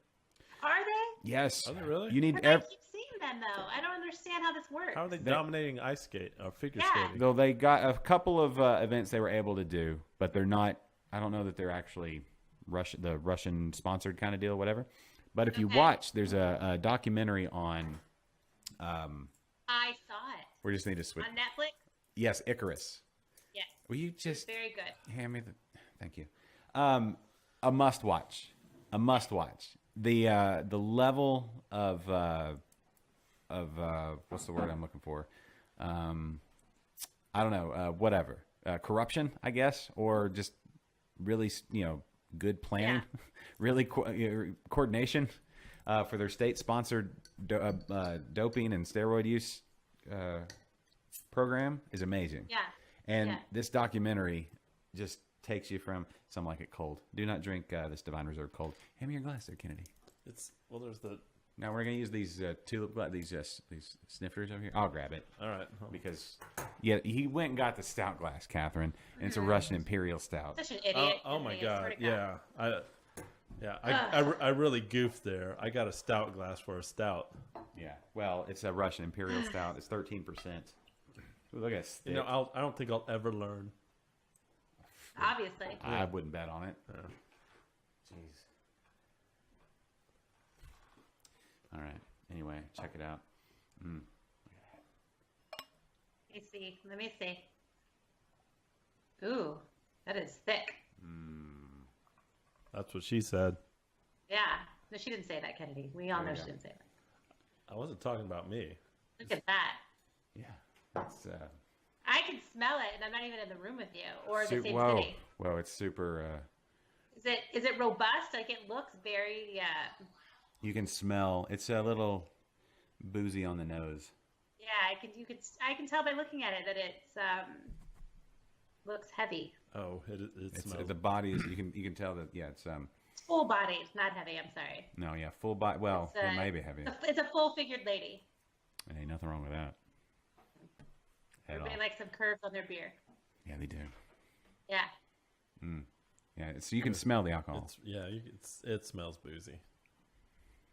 Are they? Yes. Are they really? You need But I keep seeing them though. I don't understand how this works. How are they dominating ice skate or figure Yeah. skating? Though they got a couple of events they were able to do, but they're not. I don't know that they're actually the Russian sponsored kind of deal, whatever. But if you Okay. watch, there's a documentary on. I saw it We just need to switch. on Netflix. Yes, Icarus. Yes, Will you just very good. hand me the? Thank you. A must watch. A must watch. The level of what's the word I'm looking for? I don't know. Whatever. Corruption, I guess, or just really, good planning, really coordination for their state-sponsored doping and steroid use program is amazing. Yeah. And Yeah. this documentary just takes you from some like it cold. Do not drink this Divine Reserve cold. Hand me your glass there, Kennedy. There's the Now we're gonna use these tulip these snifters over here. I'll grab it all right. because he went and got the stout glass, Catherine, and it's a Russian Imperial Stout. Such an idiot. Oh my isn't he? I swear god! to Yeah, I really goofed there. I got a stout glass for a stout. Yeah. Well, it's a Russian Imperial Stout. It's 13%. Ooh, look at it. You know, I don't think I'll ever learn. Obviously. I wouldn't bet on it. Jeez. All right. Anyway, check it out. Let me see. Ooh, that is thick. That's what she said. Yeah. No, she didn't say that, Kennedy. We all know she didn't say that. I wasn't talking about me. Look at that. Yeah. It's I can smell it, and I'm not even in the room with you or the same whoa. city. Whoa, it's super. Is it robust? Like it looks very. You can smell. It's a little boozy on the nose. Yeah, I can tell by looking at it that it's looks heavy. Oh, it It's smells. the body is. You can tell that. Yeah, it's It's full bodied, not heavy. I'm sorry. No, yeah, full body. Well, It's, it may be heavy. It's a full figured lady. There ain't nothing wrong with that. At all. Everybody likes some curves on their beer. Yeah, they do. Yeah. Yeah, so you can smell the alcohol. It smells boozy.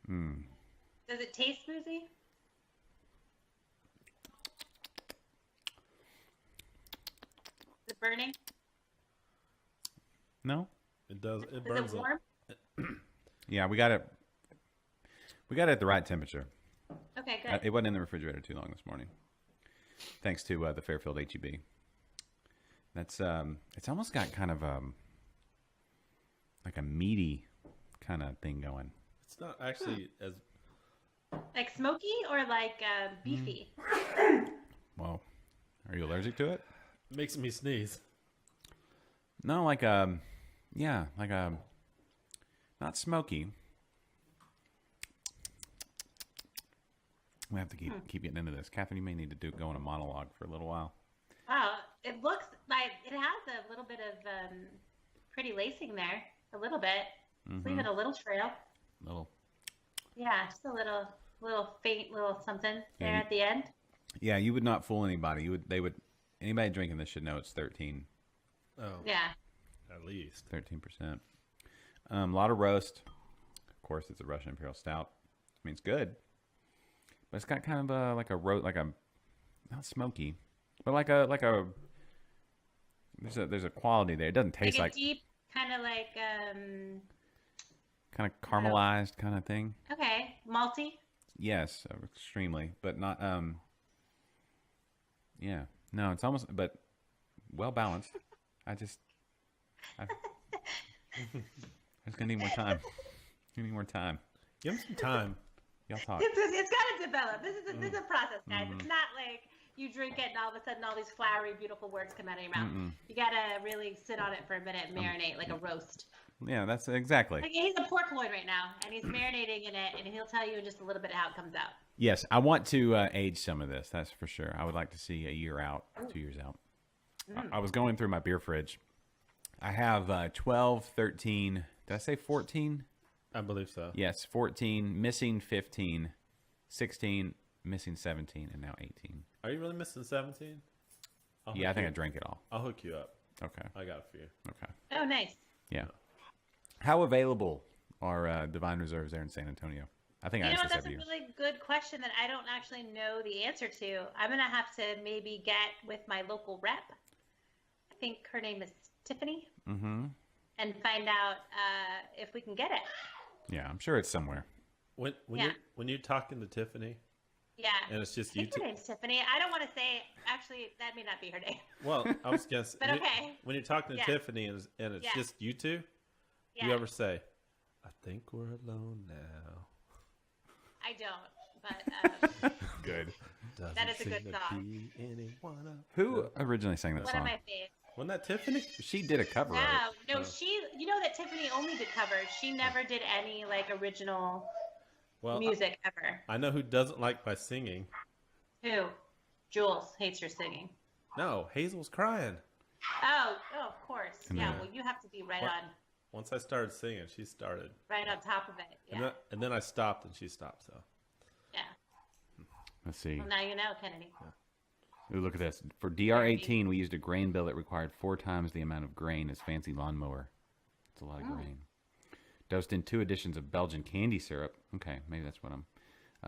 Does it taste boozy? Is it burning? No? It does. It Is burns. it warm? Yeah, we got it. We got it at the right temperature. Okay, good. It wasn't in the refrigerator too long this morning, thanks to the Fairfield HEB. That's it's almost got kind of like a meaty kind of thing going. It's not actually as. Like smoky or like beefy? Well, are you allergic to it? Makes me sneeze. No, like yeah, like not smoky. We have to keep getting into this. Catherine, you may need to go on a monologue for a little while. Wow, it looks like it has a little bit of pretty lacing there. A little bit. It's leaving a little trail. Little. Yeah, just a little faint little something there Yeah, at the end. Yeah, you would not fool anybody. Anybody drinking this should know it's 13. Oh, Yeah. at least. 13%. A lot of roast. Of course, it's a Russian Imperial Stout. I mean, it's good, but it's got kind of like a not smoky, but like a. There's a quality there. It doesn't taste Like like a deep kind of like kind of caramelized kind of thing. okay, malty. Yes, extremely, but not. Yeah, no, it's almost, but well balanced. I just gonna need more time. Give me more time. Give him some time. Y'all talk. It's got to develop. This is a process, guys. It's not like you drink it and all of a sudden all these flowery, beautiful words come out of your mouth. You gotta really sit on it for a minute and marinate like a roast. Yeah, that's exactly. Like he's a pork loin right now, and he's marinating in it, and he'll tell you in just a little bit how it comes out. Yes, I want to age some of this. That's for sure. I would like to see a year out, 2 years out. I was going through my beer fridge. I have 12, 13. Did I say 14? I believe so. Yes, 14, missing 15, 16, missing 17, and now 18. Are you really missing 17? Yeah, I think I drank it all. I'll hook you up. Okay. I got it for you. Okay. Oh, nice. Yeah. How available are Divine Reserves there in San Antonio? I think I You know ask what? this That's every a year. really good question that I don't actually know the answer to. I'm gonna have to maybe get with my local rep. I think her name is Tiffany. Mm-hmm. And find out if we can get it. Yeah, I'm sure it's somewhere. When Yeah. you're talking to Tiffany, Yeah. and it's just I you think her name's Tiffany. I don't want to say. Actually, that may not be her name. Well, I was guessing. But okay. When you're talking to Yeah. Tiffany and it's Yeah. just you two, Yeah. you ever say, "I think we're alone now"? I don't. But Good. That is a good Doesn't seem to song. be anyone else. Who originally sang that one of song? my faves. Wasn't that Tiffany? She did a cover of Yeah. it. No, she. You know that Tiffany only did covers. She never did any like original Well, music ever. I know who doesn't like my singing. Who? Jules hates your singing. No, Hazel's crying. Oh, of course. Yeah. Yeah. Well, you have to be right What? on Once I started singing, she started. top of it. And, Yeah. and then I stopped and she stopped. So Yeah. Let's see. Well, now you know, Kennedy. Ooh, look at this. For DR18, we used a grain bill that required 4 times the amount of grain as fancy lawnmower. It's a lot of grain. Dosed in 2 editions of Belgian candy syrup. Okay, maybe that's what I'm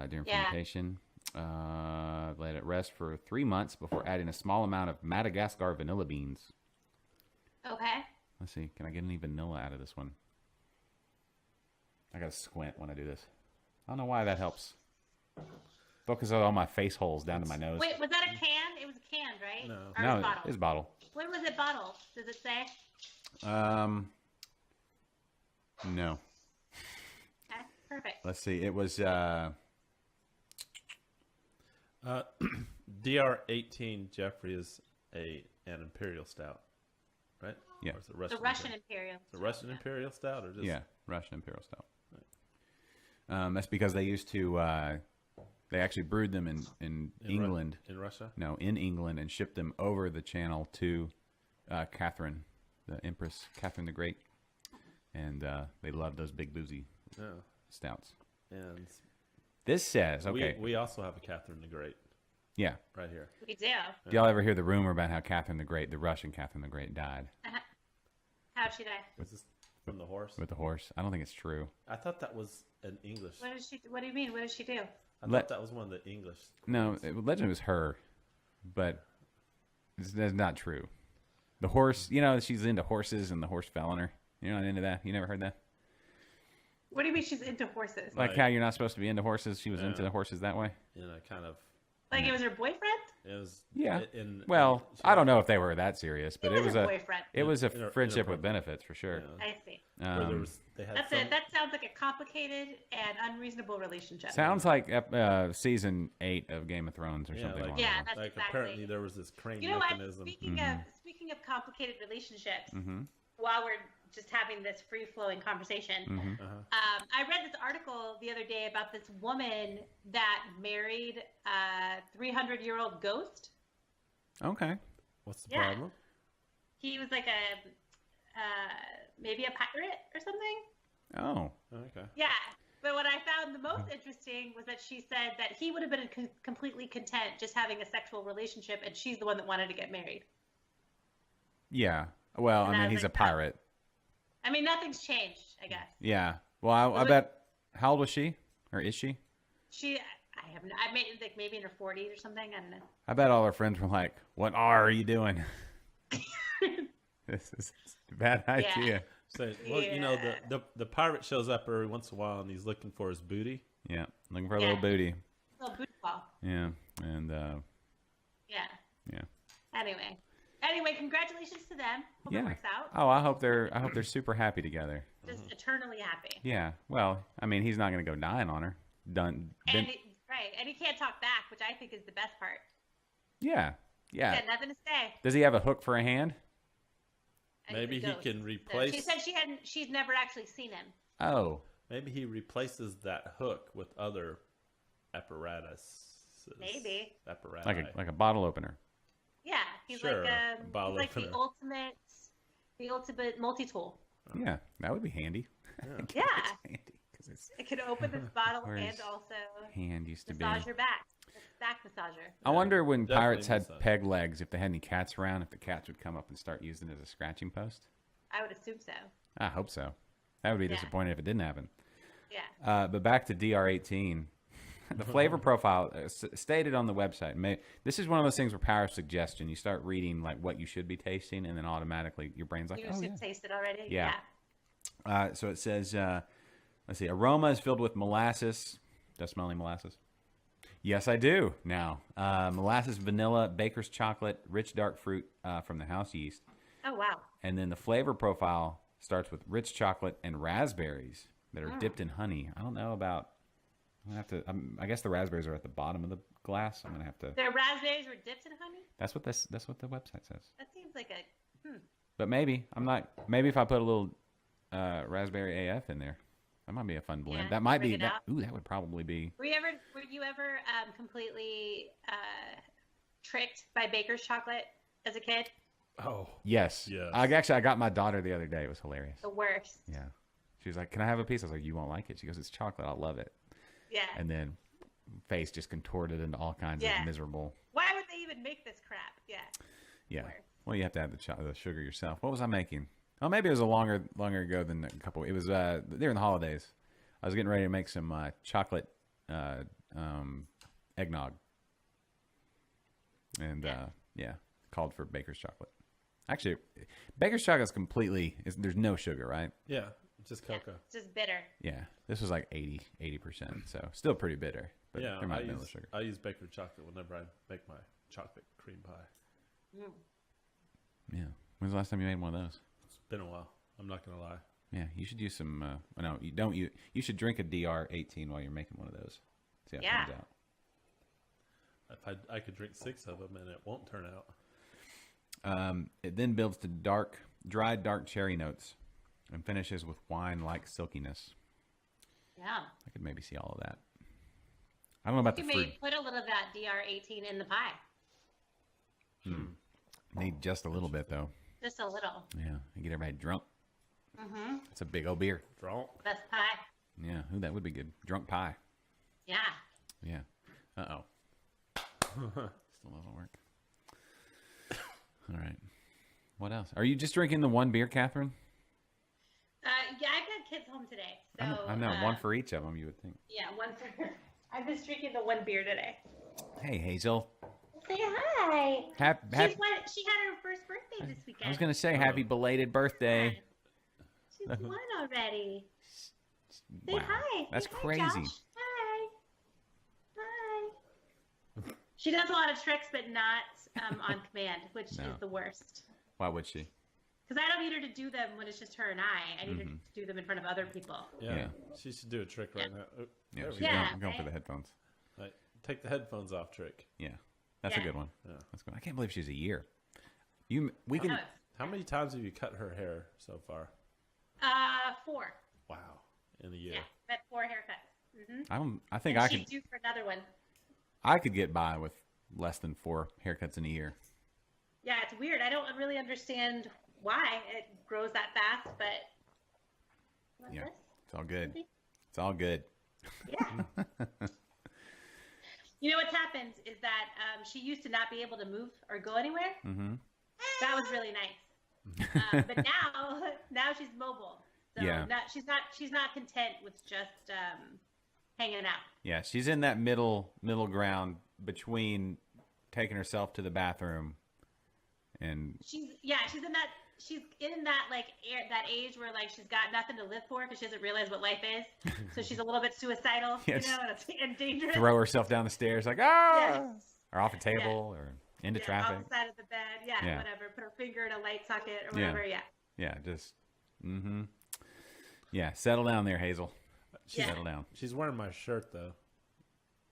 during Yeah. fermentation. Let it rest for 3 months before adding a small amount of Madagascar vanilla beans. Okay. Let's see. Can I get any vanilla out of this one? I gotta squint when I do this. I don't know why that helps. Focus on all my face holes down to my nose. Wait, was that a can? It was a can, right? No. Or No, a bottle? it's bottle. When was it bottled? Does it say? No. Okay, perfect. Let's see. It was DR18 Jeffrey is an imperial stout, right? Yeah. Or is it The Russian Imperial. It's a Russian imperial stout, or just yeah, Russian Imperial Stout. That's because they used to they actually brewed them in England. in Russia? No, in England, and shipped them over the channel to Catherine, the Empress Catherine the Great, and they loved those big boozy Yeah. stouts. And This says, okay, we also have a Catherine the Great yeah. right here. We do. Did y'all ever hear the rumor about how Catherine the Great, the Russian Catherine the Great, died? How How'd she die? Was this from the horse? with the horse. I don't think it's true. I thought that was an English. What do you mean? What did she do? I thought that was one of the English. No, legend was her, but that's not true. The horse, she's into horses, and the horse fell on her. You're not into that? You never heard that? What do you mean she's into horses? Like Right. how you're not supposed to be into horses? She was into the horses that way? Kind of. Like it was her boyfriend? It was. Yeah. In, Well, she I don't know if they were that serious, but It was her a boyfriend. friendship with benefits for sure. I see. Where there was, they had That's some, it. That sounds like a complicated and unreasonable relationship. Sounds like season 8 of Game of Thrones or Yeah, something. like, along Yeah, those that's like exactly. apparently there was this crane You know what? mechanism. Speaking of complicated relationships, Mm-hmm. while we're just having this free flowing conversation, Mm-hmm. I read this article the other day about this woman that married a 300-year-old ghost. Okay. What's the Yeah. problem? He was like a maybe a pirate or something. Oh. Okay. Yeah. But what I found the most interesting was that she said that he would have been completely content just having a sexual relationship, and she's the one that wanted to get married. Yeah. Well, And I I mean, was he's a like, oh. pirate. I mean, nothing's changed, I guess. Yeah. Well, I bet. How old was she? Or is she? I made like maybe in her 40s or something. I don't know. I bet all her friends were like, "What are you doing? This is a bad idea." So, well, the pirate shows up every once in a while and he's looking for his booty. Yeah. Looking for a Yeah. little booty. Little booty call. Yeah. And Yeah. yeah. Anyway, congratulations to them. Hope it Yeah. works out. Oh, I hope they're super happy together. Just eternally happy. Yeah. Well, I mean, he's not going to go dying on her. Done. And and he can't talk back, which I think is the best part. Yeah. He's Yeah. got nothing to say. Does he have a hook for a hand? And Maybe he's a he ghost. can So replace. she said she's never actually seen him. Oh. Maybe he replaces that hook with other apparatus. Maybe. Apparatus. Like a bottle opener. Yeah, he's Sure, like a bottle he's like the opener. ultimate multi-tool. Yeah. That would be handy. Yeah, Handy. Because it's it could open this bottle Where and his also hand used to be. massage your back. Back massager. I wonder when definitely pirates had massage. peg legs, if they had any cats around, if the cats would come up and start using it as a scratching post. I would assume so. I hope so. That would be Yeah. disappointing if it didn't happen. Yeah. But back to DR18. The flavor profile stated on the website. This is one of those things where power suggestion. You start reading like what you should be tasting, and then automatically your brain's like, You oh should yeah. taste it already. Yeah. So it says, let's see, aroma is filled with molasses. Do I smell any molasses? Yes, I do now. Molasses, vanilla, baker's chocolate, rich dark fruit from the house yeast. Oh wow. And then the flavor profile starts with rich chocolate and raspberries that are dipped in honey. I don't know about. I'm gonna have to. I guess the raspberries are at the bottom of the glass. I'm gonna have to. Their raspberries were dipped in honey. That's what the website says. That seems like a. But maybe I'm not. Maybe if I put a little raspberry AF in there, that might be a fun blend. Yeah, that might bring be. it That, out. ooh, that would probably be. Were you ever completely tricked by Baker's chocolate as a kid? Oh. Yes. Yes. I got my daughter the other day. It was hilarious. The worst. Yeah. She was like, "Can I have a piece?" I was like, "You won't like it." She goes, "It's chocolate. I'll love it." Yeah. And then face just contorted into all kinds Yeah. of miserable. Why would they even make this crap? Yeah. Yeah. Worse. Well, you have to add the sugar yourself. What was I making? Oh, maybe it was a longer ago than a couple. It was during the holidays. I was getting ready to make some chocolate eggnog, and called for Baker's chocolate. Actually, Baker's chocolate is there's no sugar, right? Yeah. Just cocoa. It's just bitter. Yeah, this was like 80%, so still pretty bitter. But Yeah. there might I have been a use, little sugar. I use bakery chocolate whenever I make my chocolate cream pie. Yeah. When's the last time you made one of those? It's been a while. I'm not gonna lie. Yeah, you should use some. No, you don't. You should drink a DR18 while you're making one of those. See how Yeah. it comes out. If I could drink 6 of them and it won't turn out. It then builds to dried dark cherry notes, and finishes with wine-like silkiness. Yeah. I could maybe see all of that. I don't know about You the may fruit. put a little of that DR18 in the pie. Need just a little bit though. Just a little. Yeah, and get everybody drunk. Mm-hmm. It's a big old beer. Drunk. Best pie. Yeah, ooh, that would be good. Drunk pie. Yeah. Yeah. Uh-oh. Still doesn't work. All right. What else? Are you just drinking the one beer, Catherine? kids home today. So I know, one for each of them, you would think. Yeah, one for. I've been drinking the one beer today. Hey, Hazel. Say hi. She had her first birthday this weekend. I was going to say happy belated birthday. She's one already. Say Wow. hi. That's Say hi, crazy. Josh. Hi. Hi. She does a lot of tricks, but not on command, which is the worst. Why would she? Because I don't need her to do them when it's just her and I. I need her to do them in front of other people. Yeah. She should do a trick right now. Oh, Yeah, there we she's go. going, going for the headphones. Right. Take the headphones off trick. Yeah, that's a good one. Yeah. That's good. I can't believe she's a year. We can. How many times have you cut her hair so far? 4. Wow. In a year. Yeah, but 4 haircuts. I think And I she's could. due for another one. I could get by with less than 4 haircuts in a year. Yeah, it's weird. I don't really understand why it grows that fast, but what's Yeah, this? it's all good. It's all good. Yeah. You know what's happened is that she used to not be able to move or go anywhere. Mm-hmm. That was really nice. But now she's mobile. So Yeah. she's not content with just hanging out. Yeah, she's in that middle ground between taking herself to the bathroom and She's in that that age where like she's got nothing to live for because she doesn't realize what life is. So she's a little bit suicidal, Yes. and dangerous. throw herself down the stairs like ah, Yes. or off a table or into traffic. Off the side of the bed, Yeah. whatever. Put her finger in a light socket or whatever. Yeah. Yeah, just yeah. Settle down there, Hazel. Yeah. Settle down. She's wearing my shirt though.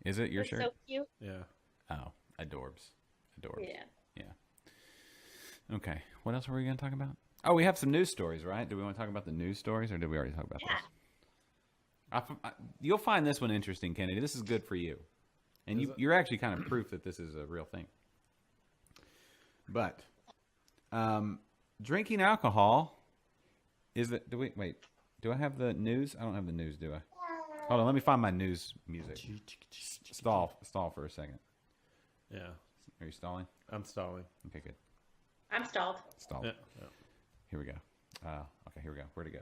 Is it your It's shirt? so cute. Yeah. Oh, adorbs. Yeah. Yeah. Okay. What else were we going to talk about? Oh, we have some news stories, right? Do we want to talk about the news stories, or did we already talk about this? You'll find this one interesting, Kennedy. This is good for you, and you're actually kind of proof that this is a real thing. But drinking alcohol is that? Do I have the news? I don't have the news, do I? Hold on. Let me find my news music. Stall for a second. Yeah. Are you stalling? I'm stalling. Okay, good. I'm stalled. Stall. Yeah. Here we go. Okay, here we go. Where'd it go?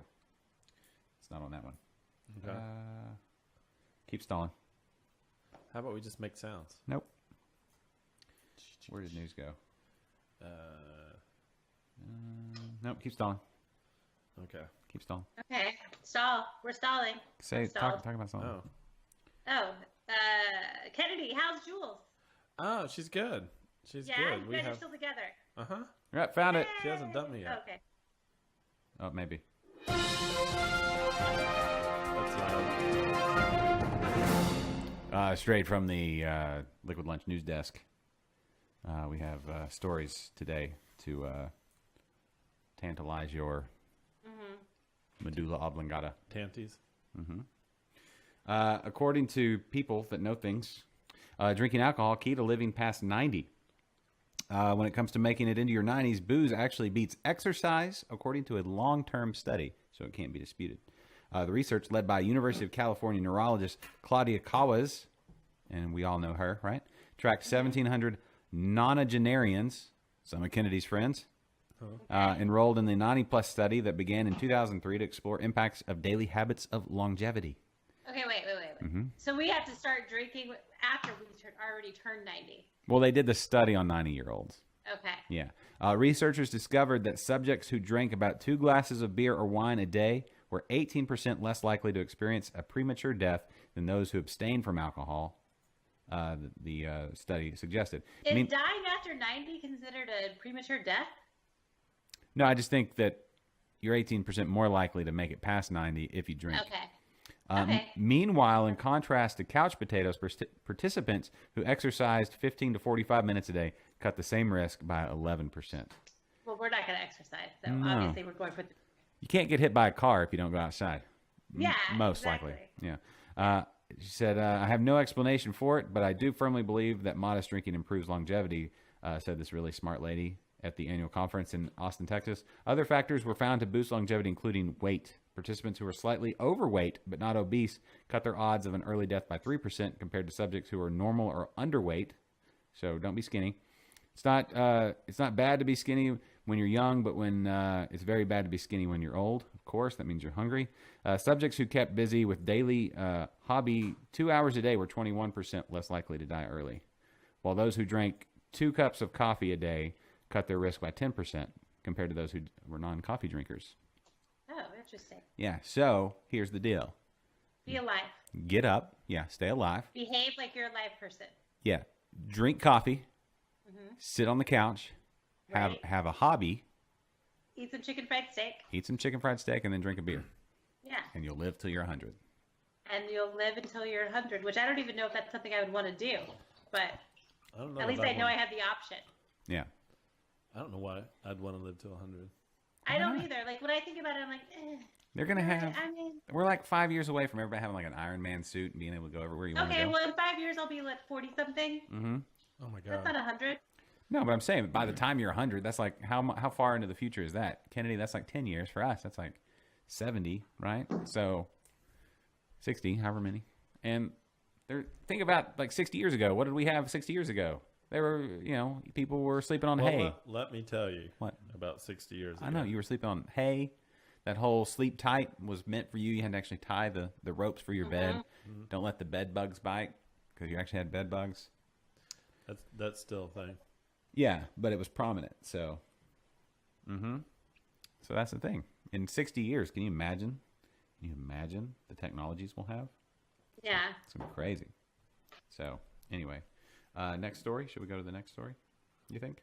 It's not on that one. Okay. Keep stalling. How about we just make sounds? Nope. Where did news go? Nope. Keep stalling. Okay. Keep stalling. Okay. Stall. We're stalling. Say I'm stalled. talk about something. Oh. Kennedy, how's Jules? Oh, she's good. She's Yeah, good. you We guys are have. still together. Uh-huh. Right, found it. She hasn't dumped me yet. Okay. Oh, maybe. That's loud. Straight from the Liquid Lunch news desk. We have stories today to tantalize your medulla oblongata. Tanties. According to people that know things, drinking alcohol key to living past 90. When it comes to making it into your 90s, booze actually beats exercise, according to a long-term study, so it can't be disputed. The research led by University of California neurologist Claudia Kawes, and we all know her, right? Tracked 1,700 nonagenarians, some of Kennedy's friends, enrolled in the 90-plus study that began in 2003 to explore impacts of daily habits of longevity. Okay, wait. So we have to start drinking after we already turned 90. Well, they did the study on 90-year-olds. Okay. Yeah. Researchers discovered that subjects who drank about 2 glasses of beer or wine a day were 18% less likely to experience a premature death than those who abstained from alcohol, the study suggested. Is dying after 90 considered a premature death? No, I just think that you're 18% more likely to make it past 90 if you drink. Okay. Meanwhile, in contrast to couch potatoes, participants who exercised 15 to 45 minutes a day cut the same risk by 11%. Well, we're not going to exercise, so No. obviously we're going for... You can't get hit by a car if you don't go outside. Yeah, Most exactly. likely. Yeah. She said, I have no explanation for it, but I do firmly believe that modest drinking improves longevity, said this really smart lady at the annual conference in Austin, Texas. Other factors were found to boost longevity, including weight. Participants who were slightly overweight but not obese cut their odds of an early death by 3% compared to subjects who were normal or underweight. So don't be skinny. It's not bad to be skinny, when you're young, but when it's very bad to be skinny when you're old. Of course, that means you're hungry. Subjects who kept busy with daily hobby 2 hours a day were 21% less likely to die early, while those who drank 2 cups of coffee a day cut their risk by 10% compared to those who were non-coffee drinkers. Oh, interesting. Yeah, so here's the deal. Be alive. Get up. Yeah, stay alive. Behave like you're a live person. Yeah, drink coffee. Sit on the couch. Right. Have a hobby. Eat some chicken fried steak. Eat some chicken fried steak and then drink a beer. Yeah. And you'll live till you're 100. And you'll live until you're 100, which I don't even know if that's something I would want to do. But I don't know. at least about I know one. I have the option. Yeah. I don't know why I'd want to live to 100. I don't either. Like, when I think about it, I'm like, They're going to have... I mean... We're like 5 years away from everybody having like an Iron Man suit and being able to go everywhere you want to Okay, go. well, in 5 years, I'll be, like, 40-something. Mm-hmm. Oh, my That's God. not 100. No, but I'm saying by the time you're 100, that's like how far into the future is that? Kennedy, that's like 10 years. For us, that's like 70, right? So 60, however many. And think about like 60 years ago. What did we have 60 years ago? They were, people were sleeping on hay. Let me tell you What? about 60 years ago. I know you were sleeping on hay. That whole sleep tight was meant for you. You had to actually tie the ropes for your bed. Don't let the bed bugs bite because you actually had bed bugs. That's still a thing. Yeah, but it was prominent. So, so that's the thing. In 60 years, can you imagine? Can you imagine the technologies we'll have? Yeah. It's gonna be crazy. So, anyway, next story. Should we go to the next story? You think?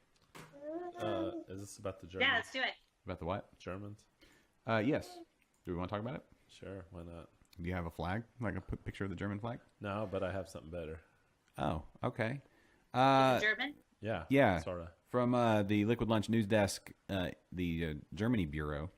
Is this about the Germans? Yeah, let's do it. About the what? Germans? Yes. Do we want to talk about it? Sure, why not? Do you have a flag, like a picture of the German flag? No, but I have something better. Oh, okay. German? Yeah. Yeah. Sort of. From the Liquid Lunch news desk, the Germany Bureau,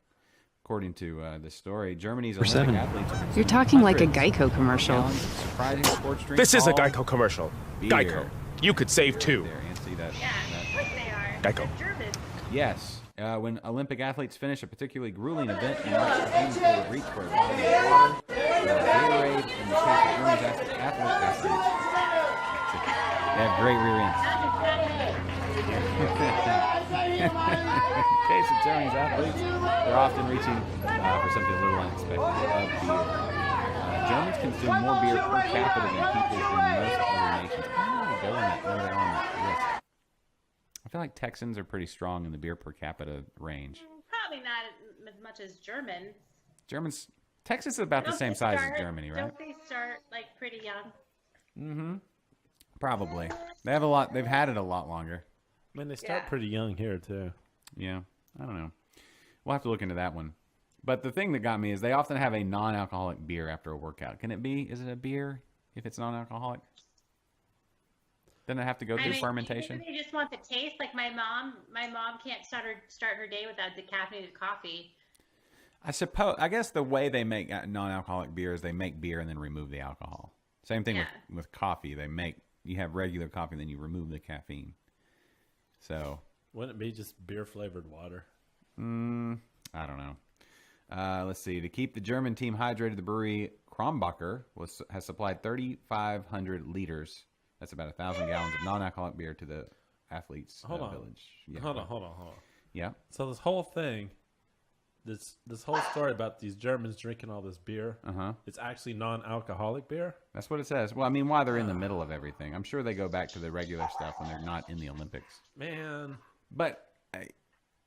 according to this story, Germany's Olympic athletes. You're talking like a Geico commercial. gallons of surprising sports drink This is a called Geico commercial. beer. Geico. You could save too. There, and see that. Yeah, of course they are. Geico. They're German. Yes. When Olympic athletes finish a particularly grueling event in which the teams will reach for a bottle of water, Gatorade, in the case of Germany's athletes, they have great rear ends. In the case of Germany's athletes, they're often reaching for something a little unexpected of beer. Germans consume more beer per capita than people in most other nations. I don't know where they are on that list. I feel like Texans are pretty strong in the beer per capita range. Probably not as much as Germans. Texas is about the Don't same they size start- as Germany, right? Don't they start, like, pretty young? Probably. They have a lot. They've had it a lot longer. I mean, they start Yeah. pretty young here, too. Yeah, I don't know. We'll have to look into that one. But the thing that got me is they often have a non-alcoholic beer after a workout. Can it be? Is it a beer if it's non-alcoholic? Doesn't it have to go through fermentation? Maybe they just want the taste. Like my mom can't start her day without decaffeinated coffee. I guess the way they make non-alcoholic beer is they make beer and then remove the alcohol. Same thing with coffee. You have regular coffee, then you remove the caffeine. So Wouldn't it be just beer-flavored water? I don't know. Let's see. To keep the German team hydrated, the brewery Kronbacher has supplied 3,500 liters. That's about 1,000 gallons of non-alcoholic beer to the athletes' village. Yeah. Hold on. Yeah. So this whole thing, this whole story about these Germans drinking all this beer, it's actually non-alcoholic beer? That's what it says. Well, I mean, why they're in the middle of everything. I'm sure they go back to the regular stuff when they're not in the Olympics. Man. But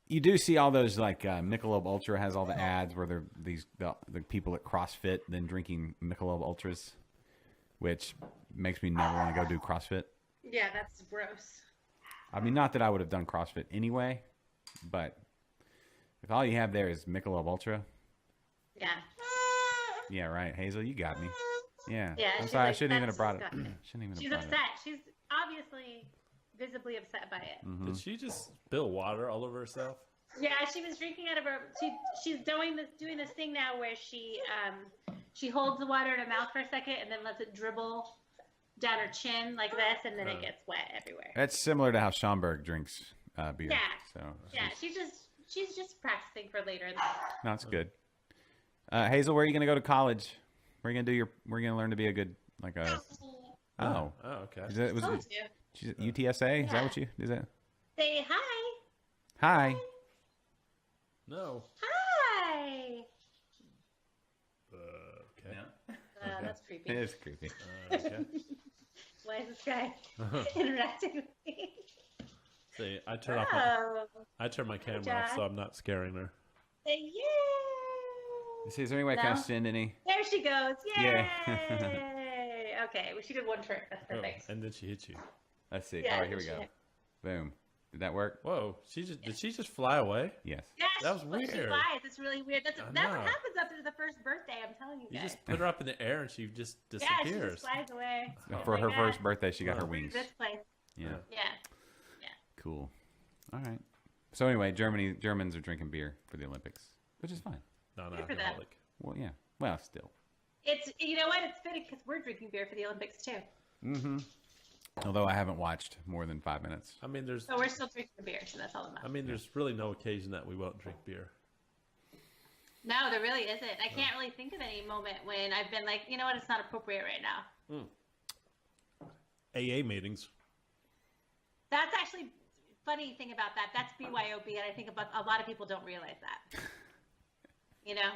you do see all those, like Michelob Ultra has all the ads where they're the people at CrossFit then drinking Michelob Ultras, which makes me never want to go do CrossFit. Yeah, that's gross. I mean, not that I would have done CrossFit anyway, but if all you have there is Michelob Ultra. Yeah. Yeah, right. Hazel, you got me. Yeah. Yeah. I'm she's sorry, I like, shouldn't even "That's have brought it. disgusting." Shouldn't even She's have brought upset. She's obviously visibly upset by it. Did she just spill water all over herself? Yeah, she was drinking out of her. She's doing this thing now where she holds the water in her mouth for a second and then lets it dribble down her chin like this, and then it gets wet everywhere. That's similar to how Schomburg drinks beer. Yeah. So Yeah, she's just practicing for later in life. no, it's good. Hazel, where are you going to go to college? Where are you going to do where are you going to learn to be a good Oh, okay. Is that, Told you. she's at UTSA? Is that what you? Is that? Say hi. Hi. No. Hi. Okay. That's creepy. It is creepy. Okay. Why is this guy interacting with me? See, I turn off. I turn my camera off, Jack. so I'm not scaring her. Say yay! See, is there any way I can No. send any? There she goes. Yay! Yeah. Okay, well, she did one trick. That's Oh, perfect. and then she hit you. Let's see. Yeah, All right, here we she go. did. Boom. Did that work? Whoa! Did she just fly away? Yes. Yeah, That was when she weird. flies, it's really weird. That's I what know. happens after the first birthday. I'm telling you You guys. just put her up in the air and she just Yeah, she disappears. just flies away. For Oh her my first God. birthday, she got her Oh. wings. This place. Yeah. Yeah. Cool. All right. So anyway, Germans are drinking beer for the Olympics, which is fine. Non-alcoholic. Well, yeah. Well, still. It's you know what? It's fitting because we're drinking beer for the Olympics too. Mm-hmm. Although I haven't watched more than 5 minutes. I mean, there's. So we're still drinking the beer, so that's all that I matters. mean, there's really no occasion that we won't drink beer. No, there really isn't. I can't really think of any moment when I've been like, you know what? It's not appropriate right now. AA meetings. That's actually funny thing about that. That's BYOB, and I think about a lot of people don't realize that. You know,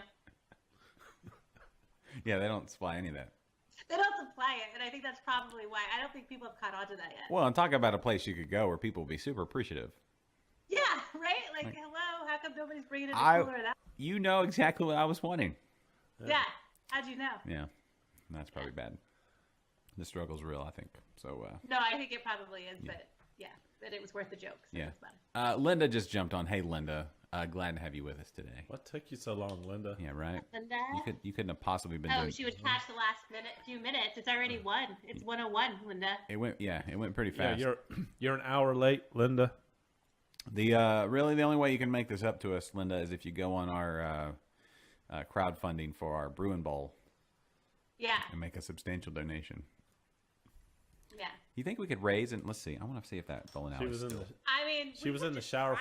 Yeah, they don't supply any of that. they don't supply it, and I think that's probably why. I don't think people have caught on to that yet. Well, I'm talking about a place you could go where people would be super appreciative. Yeah, right. Like, hello, how come nobody's bringing in a I- cooler of that? You know exactly what I was wanting. Yeah. How'd you know? Yeah. That's probably bad. The struggle's real, I think. So, No, I think it probably is, but yeah, that it was worth the joke. So yeah. it's fun. Linda just jumped on. Hey, Linda. Glad to have you with us today. What took you so long, Linda? Yeah, right. And You couldn't have possibly been oh, doing. she would catch the last few minutes. It's already one. It's 1:01, Linda. It went pretty Yeah, fast. you're an hour late, Linda. Really the only way you can make this up to us, Linda, is if you go on our crowdfunding for our Bruin Bowl Yeah, and make a substantial donation. yeah. You think we could raise and let's see. I want to see if that bowling She alley. was in Still... the I mean, she was in the shower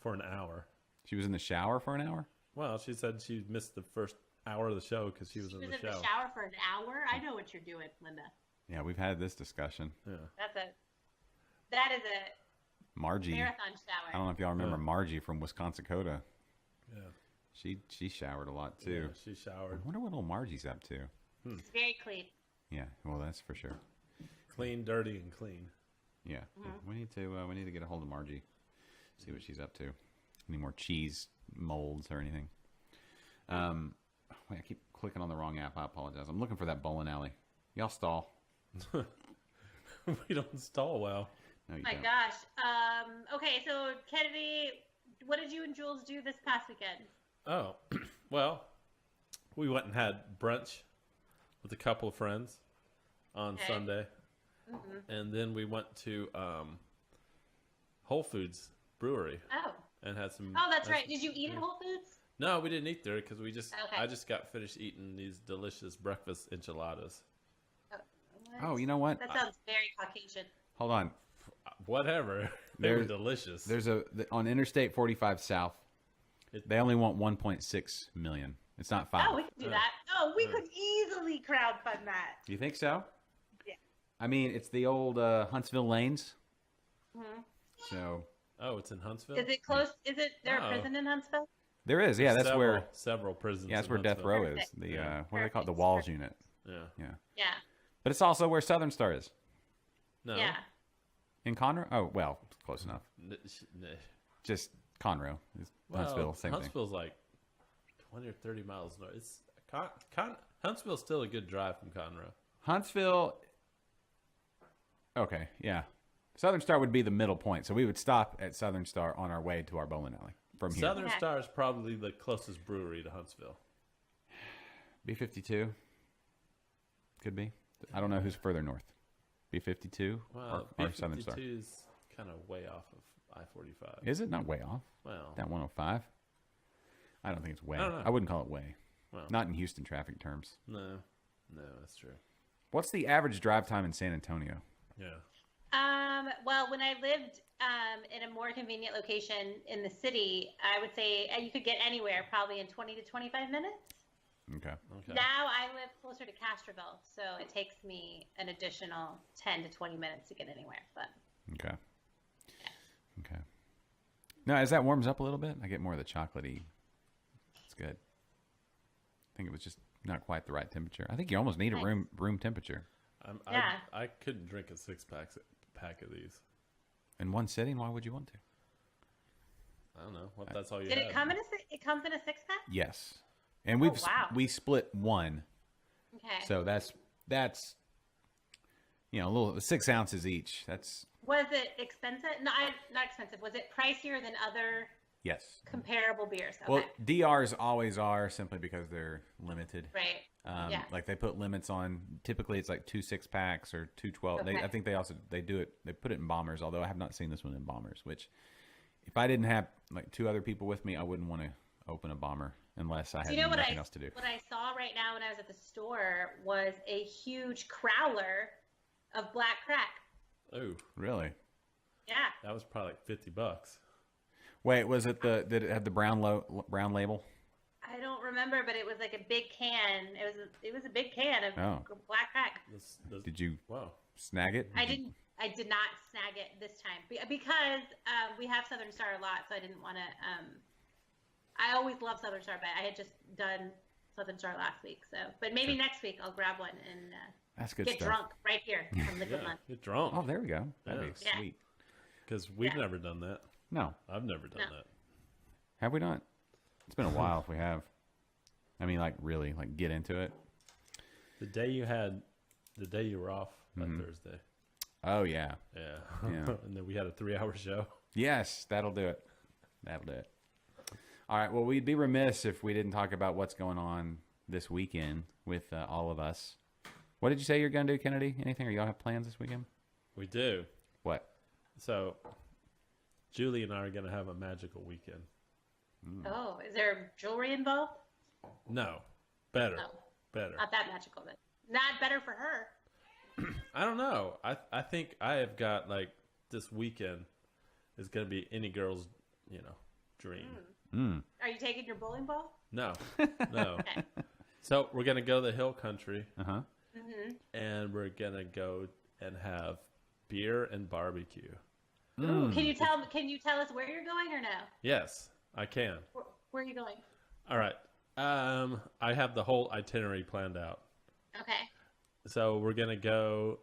for an hour. She was in the shower for an hour. Well, she said she missed the first hour of the show because she was in the shower. For an hour. I know what you're doing, Linda. Yeah, we've had this discussion. Yeah. That is a Margie. marathon shower. I don't know if y'all remember Margie from Wisconsin. Yeah. She showered a lot too. Yeah, she showered. I wonder what old Margie's up to. It's very clean. Yeah, well, that's for sure. Clean, dirty, and clean. Yeah, we need to get a hold of Margie, see what she's up to. Any more cheese molds or anything? Wait, I keep clicking on the wrong app. I apologize. I'm looking for that bowling alley. Y'all stall. We don't stall well. No, you My don't. gosh. Okay, so Kennedy, what did you and Jules do this past weekend? Oh, well, we went and had brunch with a couple of friends on Okay. Sunday, and then we went to Whole Foods Brewery Oh. and had some. Oh, that's had right. some- Did you eat at Whole Foods? No, we didn't eat there because Okay. I just got finished eating these delicious breakfast enchiladas. Oh, you know what? That sounds very Caucasian. Hold on. Whatever, they were There- delicious. There's on Interstate 45 South. They only want 1.6 million. It's not 5. Oh, we could do that. Oh, we could easily crowdfund that. You think so? Yeah. I mean, it's the old Huntsville Lanes. Mm-hmm. So Oh, it's in Huntsville. Is it close? Is it there No. a prison in Huntsville? there is. Yeah, that's where. several prisons. Yeah, that's in where Death Huntsville. Row is. Perfect. The Yeah. what do they call it? The Perfect. Walls Unit. Yeah. Yeah. Yeah. But it's also where Southern Star is. No. Yeah. In Conroe? Oh, well, close enough. Just Conroe. It's Huntsville, same thing. Huntsville's like 20 or 30 miles north. It's Huntsville's still a good drive from Conroe. Huntsville. Okay, yeah. Southern Star would be the middle point, so we would stop at Southern Star on our way to our bowling alley from here. Southern Okay. Star is probably the closest brewery to Huntsville. B52 could be. I don't know who's further north. B52 Well, or Southern Star. B52 is kind of way off of I-45. Is it not way off? Well, That 105? I don't think it's way. I don't know. I wouldn't call it way. well, Not in Houston traffic terms. no, that's true. What's the average drive time in San Antonio? Yeah. Well, when I lived in a more convenient location in the city, I would say you could get anywhere probably in 20 to 25 minutes. Okay. Okay. Now I live closer to Castroville, so it takes me an additional 10 to 20 minutes to get anywhere. But Okay. Okay. No, as that warms up a little bit, I get more of the chocolatey. It's good. I think it was just not quite the right temperature. I think you almost need a room temperature. Yeah. I couldn't drink a 6-pack of these. In one sitting, why would you want to? I don't know. What that's all you Did had. it come in it comes in a 6-pack? Yes. And we split one. Okay. So that's a little 6 ounces each. That's Was it expensive? No, not expensive. Was it pricier than other yes. comparable beers? Okay. Well, DRs always are simply because they're limited. Right. Yeah. Like they put limits on. Typically, it's like 2 6-packs or 2 12. Okay. I think they do it. They put it in bombers. Although I have not seen this one in bombers. Which, if I didn't have like 2 other people with me, I wouldn't want to open a bomber unless I had nothing else to do. What I saw right now when I was at the store was a huge crowler of Black Crack. Oh, Really? Yeah. that was probably like $50. Wait, was it did it have the brown label? I don't remember, but it was like a big can. It was a big can of Black Crack. Did you Wow. snag it? I did not snag it this time because we have Southern Star a lot, so I didn't want to. I always love Southern Star, but I had just done Southern Star last week. So, but maybe next week I'll grab one and That's good get stuff. drunk right here on Liquid Lunch. Get drunk. Oh, there we go. That'd be Yeah. sweet. Because we've never done that. No, I've never done No. that. have we not? It's been a while if we have. I mean, like really, like get into it. The day you were off that Thursday. Oh yeah. Yeah. Yeah. And then we had a 3-hour show. Yes, that'll do it. That'll do it. All right. Well, we'd be remiss if we didn't talk about what's going on this weekend with all of us. What did you say you're going to do, Kennedy? Anything? Or y'all have plans this weekend? We do. What? So, Julie and I are going to have a magical weekend. Oh, is there jewelry involved? No. Better. No. Better. Not that magical, but not better for her. I don't know. I think I have got, like, this weekend is going to be any girl's, dream. Are you taking your bowling ball? No. No. Okay. So, we're going to go to the hill country. Uh-huh. And we're going to go and have beer and barbecue. Ooh, can you tell us where you're going or no? Yes, I can. Where are you going? All right. I have the whole itinerary planned out. Okay. So we're going to go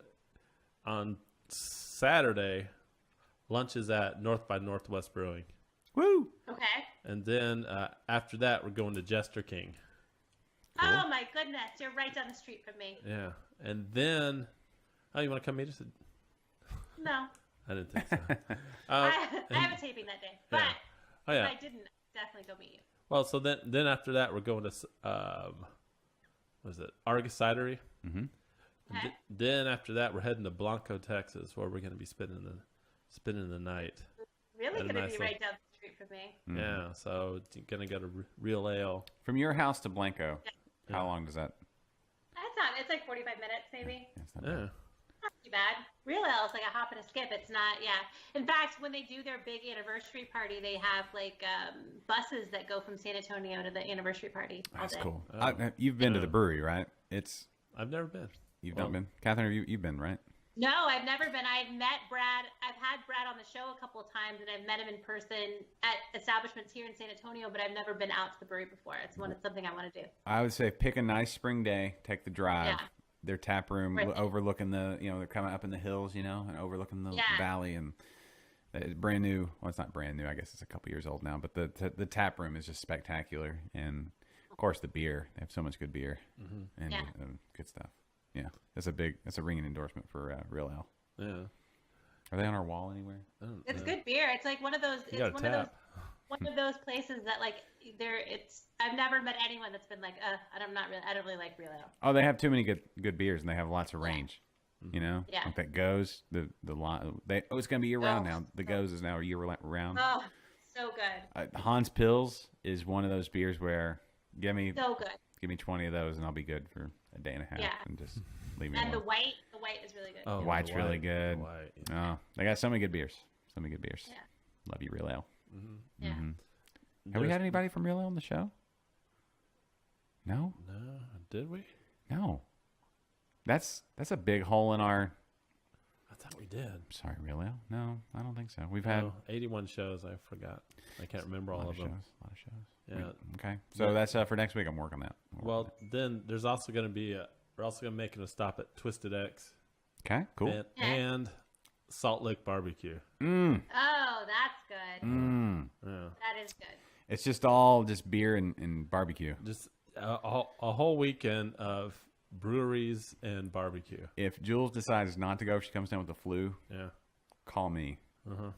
on Saturday. Lunch is at North by Northwest Brewing. Woo! Okay. And then after that, we're going to Jester King. Oh my goodness, you're right down the street from me. Yeah. And then, you want to come meet us? No, I didn't think so. I have a taping that day, but Oh, yeah. if I didn't, definitely go meet you. Well, so then after that, we're going to, what is it, Argus Cidery. Mm-hmm. Okay. Then after that, we're heading to Blanco, Texas, where we're going to be spending the night. Really At a going to nice be little- right down the street from me. Yeah, so going to go to Real Ale. From your house to Blanco, how long does that? That's not. It's like 45 minutes, maybe. That's not Yeah. bad. Not too bad. Real Ale is like a hop and a skip. It's not. Yeah. In fact, when they do their big anniversary party, they have like buses that go from San Antonio to the anniversary party. All That's day. cool. Oh. You've been to the brewery, right? I've never been. You've not been. Catherine, you've been, right? No, I've never been. I've met Brad. I've had Brad on the show a couple of times, and I've met him in person at establishments here in San Antonio, but I've never been out to the brewery before. It's something I want to do. I would say pick a nice spring day, take the drive. Yeah. Their tap room Right. overlooking they're coming up in the hills, and overlooking the Yeah. valley, and it's brand new. Well, it's not brand new. I guess it's a couple years old now, but the tap room is just spectacular, and of course the beer. They have so much good beer and Yeah. good stuff. Yeah, that's a ringing endorsement for Real Ale. Yeah. Are they on our wall anywhere? I don't It's know. good beer. It's like one of those. You got It's a one of those. tap. One of those places that like I've never met anyone that's been like, I don't really like Real Ale. Oh, they have too many good beers, and they have lots of range. Yeah. Like that Goes the line. It's gonna be year round Oh. now. The Goes is now year round. Oh, so good. Hans Pils is one of those beers where give me So good. 20 of those, and I'll be good for a day and a half, Yeah. and just leave me And the alone. white is really good. Oh, too. White's the really white, good. the white, yeah. Oh, they got so many good beers. So many good beers. Yeah. Love you, Real Ale. Yeah. Have we had anybody from Real Ale on the show? No, No, did we? no. That's a big hole in our. thought we did. Sorry, really? No, I don't think so. We've had 81 shows. I forgot. I can't remember all of them. A lot of shows. Yeah. Okay. So that's for next week. I'm working on that. Well, then there's also going to be we're also going to make a stop at Twisted X. Okay. Cool. And Salt Lick Barbecue. Oh, that's good. Yeah. That is good. It's just all beer and barbecue. Just a whole weekend of breweries and barbecue. If Jules decides not to go, if she comes down with the flu, call me.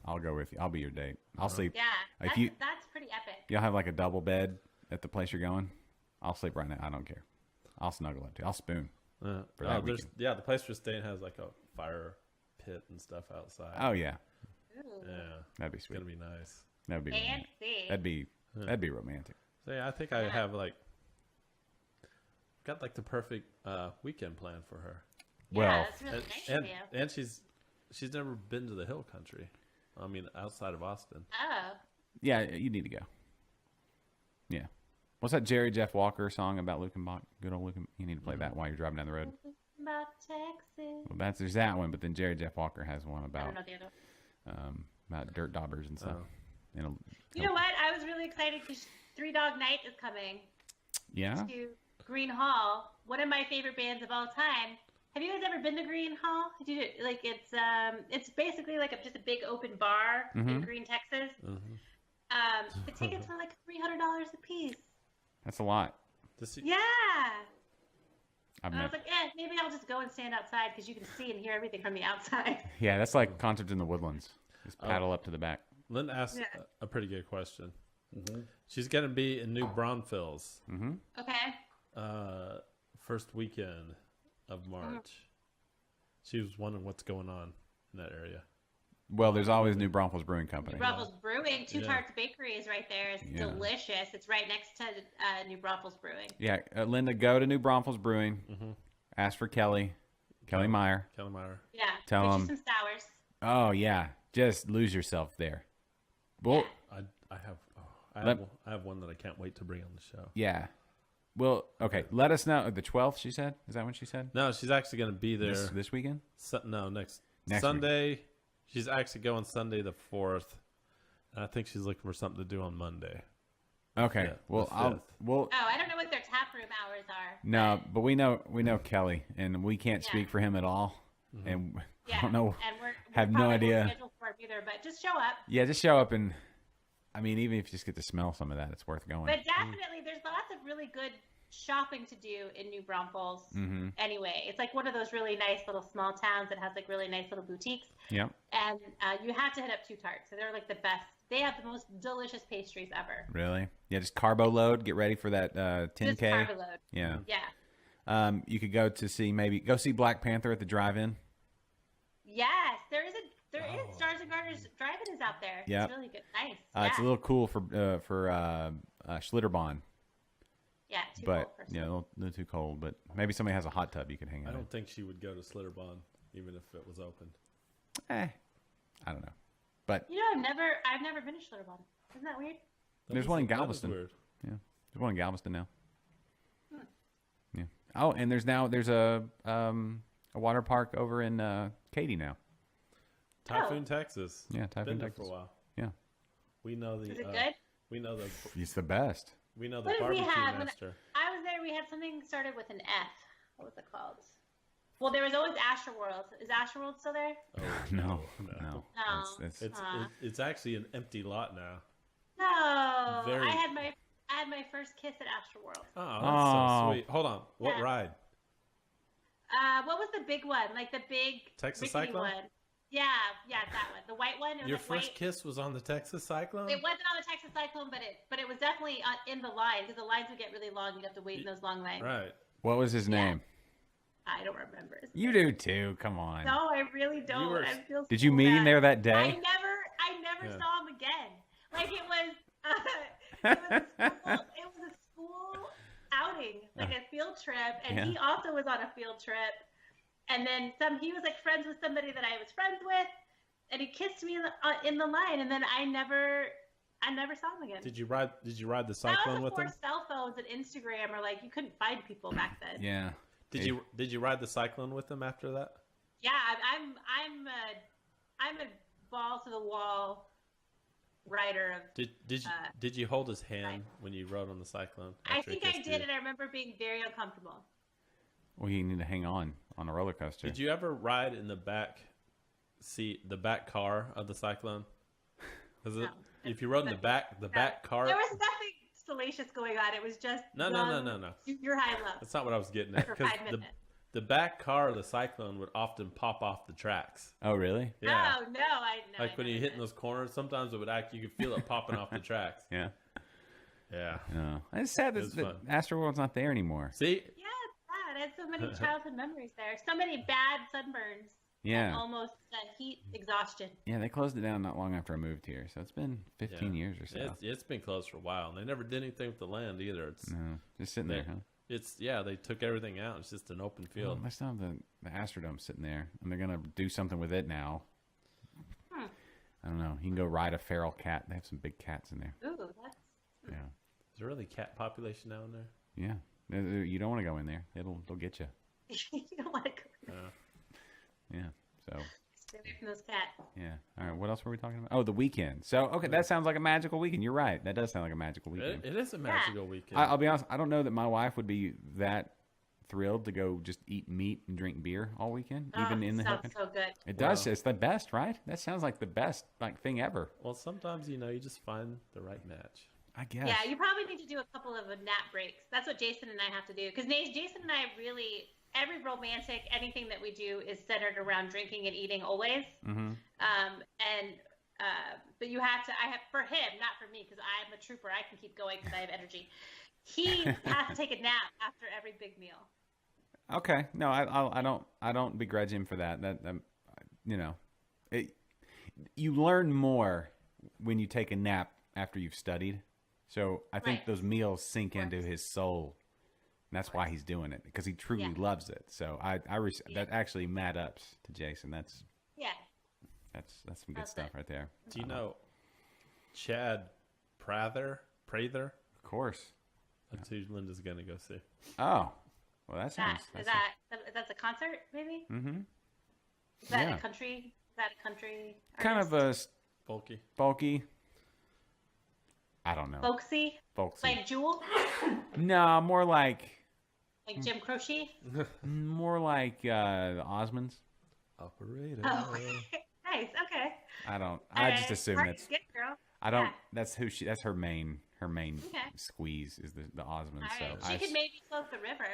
I'll go with you. I'll be your date. I'll sleep. Yeah, that's pretty epic. You'll have like a double bed at the place you're going. I'll sleep right now. I don't care. I'll snuggle up too. I'll spoon. For that weekend. The place we're staying has like a fire pit and stuff outside. Oh yeah. Ooh. Yeah. That'd be sweet. It's gonna be nice. That'd be Fancy. that'd be romantic. So yeah, I think I have got like the perfect weekend plan for her. Well, that's really nice of you. And she's never been to the Hill Country. I mean, outside of Austin. Oh. Yeah, you need to go. Yeah. What's that Jerry Jeff Walker song about Lukenbach? Good old Luken. You need to play that while you're driving down the road. About Texas. Well, there's that one, but then Jerry Jeff Walker has one I about don't know the other. About dirt daubers and stuff. You know what? I was really excited because Three Dog Night is coming. Yeah. To Green Hall, one of my favorite bands of all time. Have you guys ever been to Green Hall? It's basically like just a big open bar in Green, Texas. The tickets were like $300 a piece. That's a lot. Yeah. And I was like, maybe I'll just go and stand outside because you can see and hear everything from the outside. Yeah, that's like concerts in the Woodlands. Just paddle up to the back. Lynn asked a pretty good question. She's going to be in New Braunfels. Okay. First weekend of March. She was wondering what's going on in that area. Well, there's always New Braunfels Brewing Company. New Braunfels Brewing, Two Tarts Bakery is right there. It's delicious. It's right next to New Braunfels Brewing. Yeah, Linda, go to New Braunfels Brewing. Ask for Kelly Meyer. Kelly Meyer. Yeah. Tell Get him. you some sours. Oh yeah, just lose yourself there. Well, I have one that I can't wait to bring on the show. Yeah. Well, okay. Let us know. The 12th, she said. Is that when she said? No, she's actually going to be there this weekend. Next Sunday. Week. She's actually going Sunday the 4th, and I think she's looking for something to do on Monday. Okay. Yeah, well, the 5th. I don't know what their tap room hours are. No, but we know Kelly, and we can't speak for him at all, and I don't know. And we're have no probably idea. won't schedule for him either, but just show up. Yeah, just show up, and I mean, even if you just get to smell some of that, it's worth going. But definitely, there's lots of really good shopping to do in New Braunfels. Anyway, it's like one of those really nice little small towns that has like really nice little boutiques. Yeah. And you have to hit up Two Tarts. So they're like the best. They have the most delicious pastries ever. Really? Yeah, just carbo load. Get ready for that 10K. Just carbo load. Yeah. Yeah. You could go see Black Panther at the drive-in. Yes, there is Stars and Garters Drive-In is out there. Yeah. It's really good. Nice. It's a little cool for Schlitterbahn. Yeah, too but cold yeah, a little too cold. But maybe somebody has a hot tub you could hang out. I don't think she would go to Schlitterbahn even if it was open. I don't know. But you know, I've never been to Schlitterbahn. Isn't that weird? There's one in Galveston. Weird. Yeah, there's one in Galveston now. Yeah. Oh, and there's a water park over in Katy now. Typhoon, Texas. Yeah, Typhoon, Been there Texas. for a while. Yeah. We know the. Is it good? We know the. It's the best. We know the What did we barbecue have? When master. I was there, we had something started with an F. What was it called? Well, there was always Astroworld. Is Astroworld still there? Oh, No. No. It's actually an empty lot now. No. Very- I had my first kiss at Astroworld. Oh, that's so sweet. Hold on. What Yeah. ride? What was the big one? Like the big Texas rickety Cyclone? one. Yeah, that one. The white one. It was Your like first white. kiss was on the Texas Cyclone? It wasn't on the Texas Cyclone, but it was definitely in the line because the lines would get really long. You'd have to wait in those long lines. Right. What was his name? I don't remember. His You name. do too. Come on. No, I really don't. were- I feel Did you so meet him bad. there that day? I never Yeah. saw him again. Like it was it was a school outing, like a field trip, and he also was on a field trip. And then he was like friends with somebody that I was friends with, and he kissed me in the line, and then I never saw him again. Did you ride the That was Cyclone with before him? cell phones and Instagram, or like you couldn't find people back then. Yeah. Did you ride the Cyclone with him after that? Yeah, I'm a ball to the wall writer of. Did you hold his hand when you rode on the Cyclone? I after he think I kissed did, you? and I remember being very uncomfortable. Well, you need to hang on a roller coaster. Did you ever ride in the back seat, the back car of the Cyclone? No. If you rode in the back car. There was nothing salacious going on. It was just No. Your high low. That's not what I was getting at. For Because 5 minutes. the back car of the Cyclone would often pop off the tracks. Oh, really? Yeah. Oh no, I know. Like when you hit in those corners, sometimes it would act. You could feel it popping off the tracks. Yeah. Yeah. No. It's sad It was that fun. Astroworld's not there anymore. See, Yeah, it's sad. I had so many childhood memories there. So many bad sunburns. Yeah. And almost heat exhaustion. Yeah, they closed it down not long after I moved here, so it's been 15 years or so. it's been closed for a while, and they never did anything with the land either. It's No, just sitting there, huh? they took everything out. It's just an open Well, field. they still have the Astrodome sitting there, and they're gonna do something with it now. Hmm. I don't know. You can go ride a feral cat. They have some big cats in there. Ooh, that's. Yeah, Is there really cat population down there? yeah. You don't want to go in there. They'll get you. You don't want to go. Yeah. So Stay away from those cats. yeah. All right. What else were we talking about? Oh, the weekend. So okay, that sounds like a magical weekend. You're right. That does sound like a magical weekend. It is a magical weekend. I'll be honest. I don't know that my wife would be that thrilled to go just eat meat and drink beer all weekend, even in the hill sounds country. so good. It does. It's the best, right? That sounds like the best thing ever. Well, sometimes you just find the right match. I guess. Yeah, you probably need to do a couple of nap breaks. That's what Jason and I have to do. Because Jason and I really, every romantic, anything that we do is centered around drinking and eating always. Mm-hmm. But you have to, for him, not for me, because I'm a trooper. I can keep going because I have energy. He has to take a nap after every big meal. Okay. No, I don't begrudge him for that. You learn more when you take a nap after you've studied. So I think Right. those meals sink into his soul. And that's why he's doing it, because he truly loves it. So that actually mad ups to Jason. That's some good stuff right there. Do you know Chad Prather? Of course. That's who Linda's going to go see. Oh, well, that sounds. That's a concert, maybe? Mm-hmm. Is that Yeah. a country? Is that a country? Kind of a Folky. I don't know. Folksy? Folksy. Like Jewel? No, more like Jim Croce? more like the Osmonds. Operator. Oh, nice. Okay. I don't. All I just right. assume Right, that's. good girl. I don't. Yeah. That's who she. That's her main. Her main Okay. squeeze is the Osmonds. All right. So She could maybe float the river.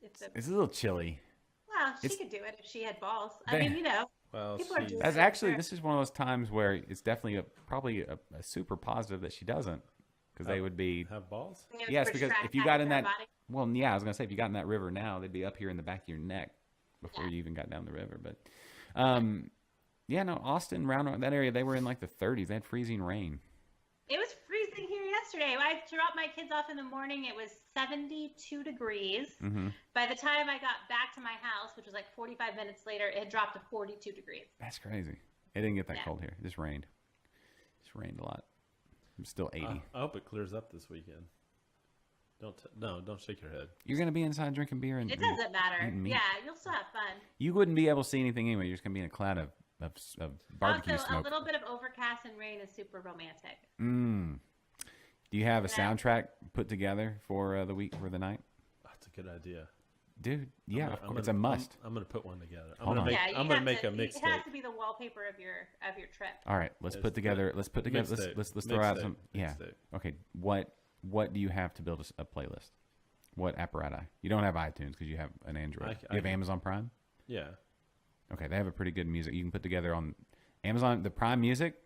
it's a little chilly. Well, she it's- could do it if she had balls. They- I mean, Well, people are doing That's it. actually. This is one of those times where it's definitely probably a super positive that she doesn't, because they would be. have balls. You know, Yes, for because track if you back got to in her that. body. Well, yeah, I was gonna say if you got in that river now, they'd be up here in the back of your neck before you even got down the river. But, yeah, no, Austin, around that area, they were in like the 30s. They had freezing rain. It was freezing here yesterday. I dropped my kids off in the morning. It was 72 degrees. Mm-hmm. By the time I got back to my house, which was like 45 minutes later, it had dropped to 42 degrees. That's crazy. It didn't get that Yeah. cold here. It just rained. Just rained a lot. It's still 80. I hope it clears up this weekend. Don't shake your head. You're gonna be inside drinking beer and It doesn't matter. eating meat. Yeah, you'll still have fun. You wouldn't be able to see anything anyway. You're just gonna be in a cloud of barbecue Also, a smoke. little bit of overcast and rain is super romantic. Do you have a Yeah. soundtrack put together for the week, for the night? That's a good idea. Dude, yeah, I'm of gonna- course, it's a must. I'm going to put one together. Hold on. Yeah, you I'm going to have make a It has mixtape. to be the wallpaper of your trip. All right, let's put together. Let's Mixtape. let's throw out Mixtape. some. Yeah. Mixtape. Okay. What do you have to build a playlist? What apparatus? You don't have iTunes because you have an Android. You have Amazon Prime. Yeah. Okay, they have a pretty good music you can put together on Amazon. The Prime Music.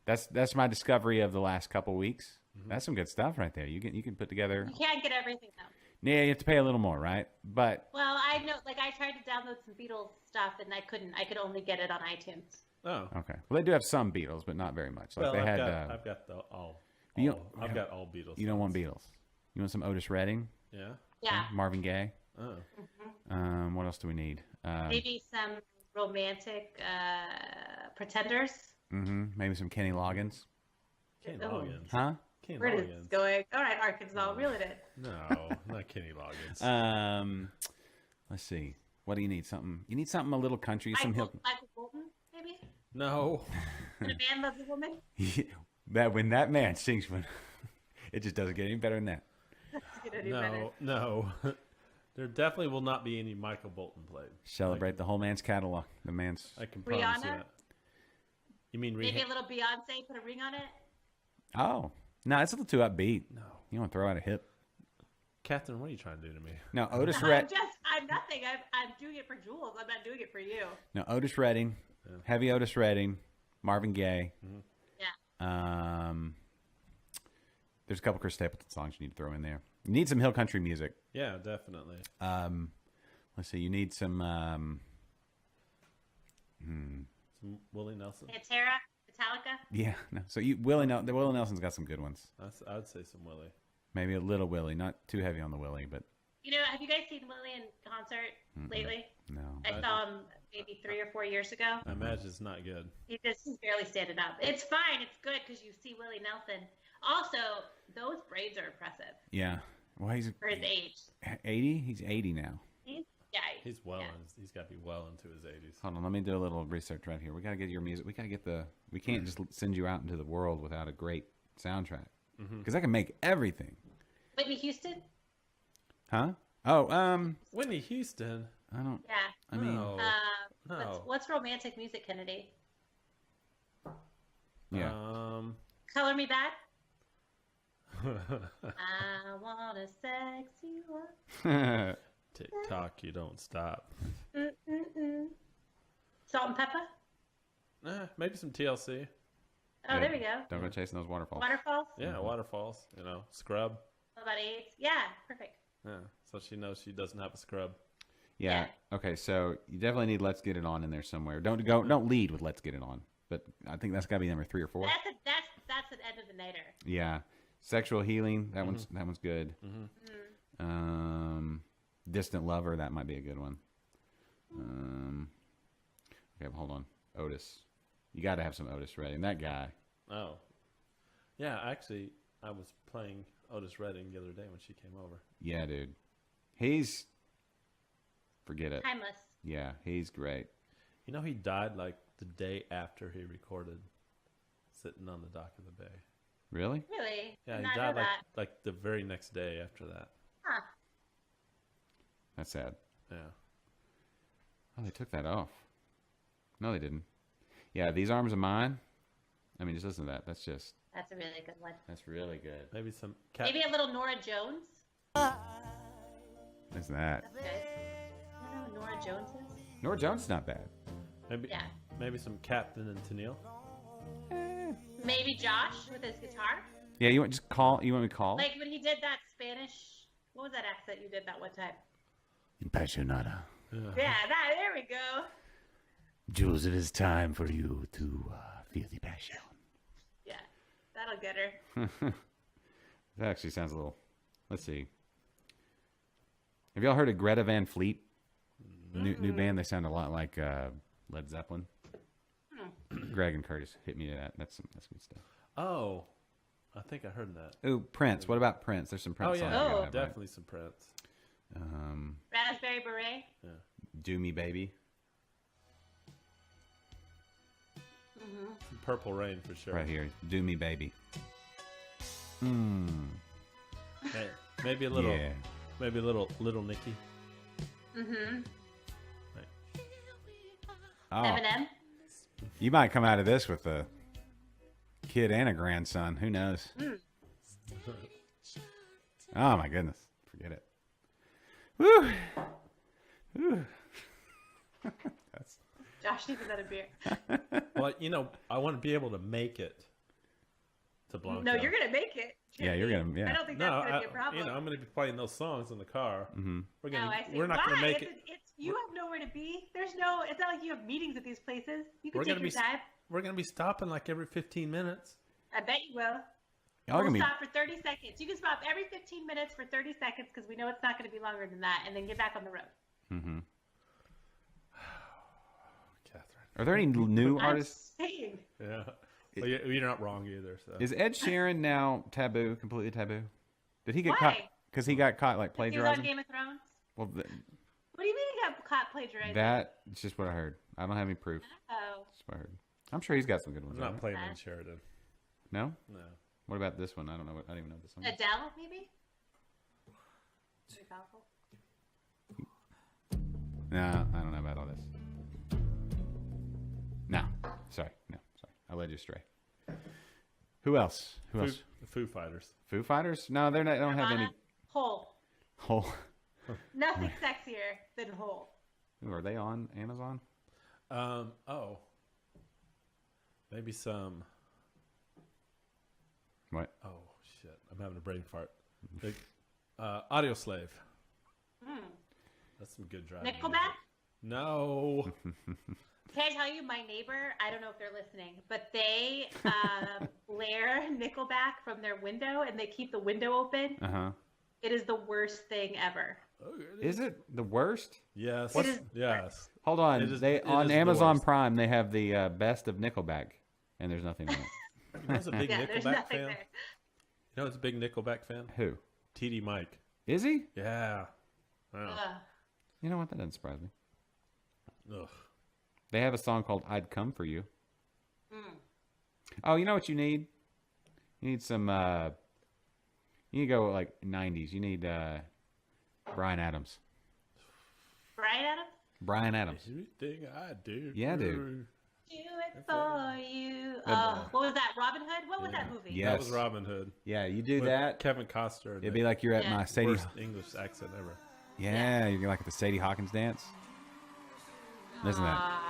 That's my discovery of the last couple weeks. That's some good stuff right there. You can put together. You can't get everything though. Yeah, you have to pay a little more, right? But Well, I know, like I tried to download some Beatles stuff and I couldn't. I could only get it on iTunes. Oh. okay. Well, they do have some Beatles, but not very much. Like Well, they I've had. got I've got all Beatles. You don't want songs. Beatles. You want some Otis Redding, Yeah. Yeah, Marvin Gaye. Oh. What else do we need? maybe some romantic Pretenders. Maybe some Kenny Loggins. Kenny Oh. Loggins. Huh? Kenny Where is this Loggins. going? All right, Arkansas, reel it in. No, not Kenny Loggins. Let's see. What do you need? Something? You need something a little country, some hill. Michael Bolton, maybe? No. When a man loves a woman? That when that man sings, when it just doesn't get any better than that. No. There definitely will not be any Michael Bolton played. Celebrate the whole man's catalog. The man's. I can promise you Rihanna? that. You mean Maybe a little Beyonce, put a ring on it? Oh no, it's a little too upbeat. No, you want to throw out a hit? Catherine, what are you trying to do to me? No, Otis Redding. I'm nothing. I'm doing it for Jules. I'm not doing it for you. No, Otis Redding, heavy Otis Redding, Marvin Gaye. Yeah. There's a couple Chris Stapleton songs you need to throw in there. You need some hill country music. Yeah, definitely. Let's see. You need some. Some Willie Nelson. Pantera, Metallica. Yeah, no. So Willie Nelson's got some good ones. I would say some Willie. Maybe a little Willie, not too heavy on the Willie, but. You know, have you guys seen Willie in concert lately? No. I saw him maybe 3 or 4 years ago. I imagine it's not good. He's barely standing up. It's fine. It's good because you see Willie Nelson. Also, those braids are impressive. Yeah. Well, he's for his age. 80. He's 80 now. He's he's got to be well into his 80s. Hold on, let me do a little research right here. We got to get your music. We got to get we can't just send you out into the world without a great soundtrack because I can make everything. Whitney Houston. Huh? Oh, Whitney Houston. I don't. Yeah. I mean, no. What's romantic music, Kennedy? Yeah. Color Me Bad. I wanna sex you up. TikTok, you don't stop. Salt and Pepper. Maybe some TLC. Oh, there we go. Don't go chasing those waterfalls. Waterfalls. Yeah, waterfalls. You know, scrub. What about AIDS? Yeah, perfect. Yeah, so she knows she doesn't have a scrub. Yeah. Okay, so you definitely need "Let's Get It On" in there somewhere. Don't lead with "Let's Get It On," but I think that's got to be number 3 or 4. That's an end of the nighter. Yeah. Sexual Healing. That one's good. Distant Lover. That might be a good one. Okay, hold on. Otis. You got to have some Otis Redding. That guy. Oh. Yeah, actually, I was playing Otis Redding the other day when she came over. Yeah, dude. He's... Forget it. Timeless. Yeah, he's great. You know, he died like the day after he recorded Sitting on the Dock of the Bay. Really? Really? Yeah, Did he not died know that. like the very next day after that. Huh. That's sad. Yeah. Oh, they took that off. No, they didn't. Yeah, These Arms of Mine. I mean, just listen to that. That's a really good one. That's really good. Maybe some Maybe a little Nora Jones. What's that? That's good. You know who Nora Jones is? Nora Jones is not bad. Maybe some Captain and Tennille. Maybe Josh with his guitar. Yeah, you want me to call? Like when he did that Spanish. What was that accent you did that one time? Impassionata. Yeah, there we go. Jules, it is time for you to feel the passion. Yeah, that'll get her. That actually sounds a little... Let's see. Have y'all heard of Greta Van Fleet? New band. They sound a lot like Led Zeppelin. Greg and Curtis hit me to that. That's good stuff. Oh, I think I heard that. Oh, Prince. What about Prince? There's some Prince songs. Oh, definitely some Prince. Raspberry Beret. Yeah. Do Me Baby. Some Purple Rain for sure. Right here. Do Me Baby. Hey, maybe a little. Yeah. Maybe a little Nicky. Oh, Eminem. you might come out of this with a kid and a grandson. Who knows? Oh my goodness. Forget it. Woo. Woo. Josh needs another beer. Well, you know, I want to be able to make it to Blanco. No, you're gonna make it. Yeah, you're gonna. Yeah. I don't think that's gonna be a problem. You know, I'm gonna be playing those songs in the car. Mm-hmm. I see. We're not gonna make it. You have nowhere to be. It's not like you have meetings at these places. You can We're take gonna your time. We're gonna be stopping like every 15 minutes. I bet you will. Y'all We'll stop for 30 seconds. You can stop every 15 minutes for 30 seconds because we know it's not going to be longer than that, and then get back on the road. Mm-hmm. Catherine. Are there any new artists? I'm saying. Yeah. Well, you're not wrong either. So. Is Ed Sheeran now taboo? Completely taboo? Did he get Why? caught? Because he got caught like He was on plagiarizing. Game of Thrones. Well, What do you mean he have caught plagiarizing. That's just what I heard. I don't have any proof. Oh. Just what I heard. I'm sure he's got some good ones. I'm not right? playing in Sheridan. No? No. What about this one? I don't know. I don't even know this one. Adele, maybe? Pretty powerful. No, I don't know about all this. No. Sorry. I led you astray. Who else? The Foo Fighters. Foo Fighters? No, they're not. They don't have any. Hole. Hole. Nothing sexier than Hole. Ooh, are they on Amazon? Oh. Maybe some. What? Oh shit! I'm having a brain fart. Like, Audio Slave. That's some good driving. Nickelback? Music. No. Can I tell you, my neighbor, I don't know if they're listening, but they blare Nickelback from their window and they keep the window open. Uh-huh. It is the worst thing ever. Is it the worst? Yes. It is Yes. Hold on. It is On the Amazon worst. Prime, they have the best of Nickelback, and there's nothing on it. You know, it's a big Yeah, there's Nickelback nothing fan. there. You know, it's a big Nickelback fan. Who? TD Mike. Is he? Yeah. Wow. Ugh. You know what? That doesn't surprise me. Ugh. They have a song called "I'd Come for You." Mm. Oh, you know what you need? You need some. You need to go like '90s. You need Bryan Adams. Brian Adams? Bryan Adams. Everything I do. Yeah, dude. Do it for you. Oh, what was that? Robin Hood? What was that movie? Yeah. That was Robin Hood. Yeah, you do With that. Kevin Costner. It'd be like you're at my Sadie. worst English accent ever. Yeah, you're like at the Sadie Hawkins dance. Listen to that.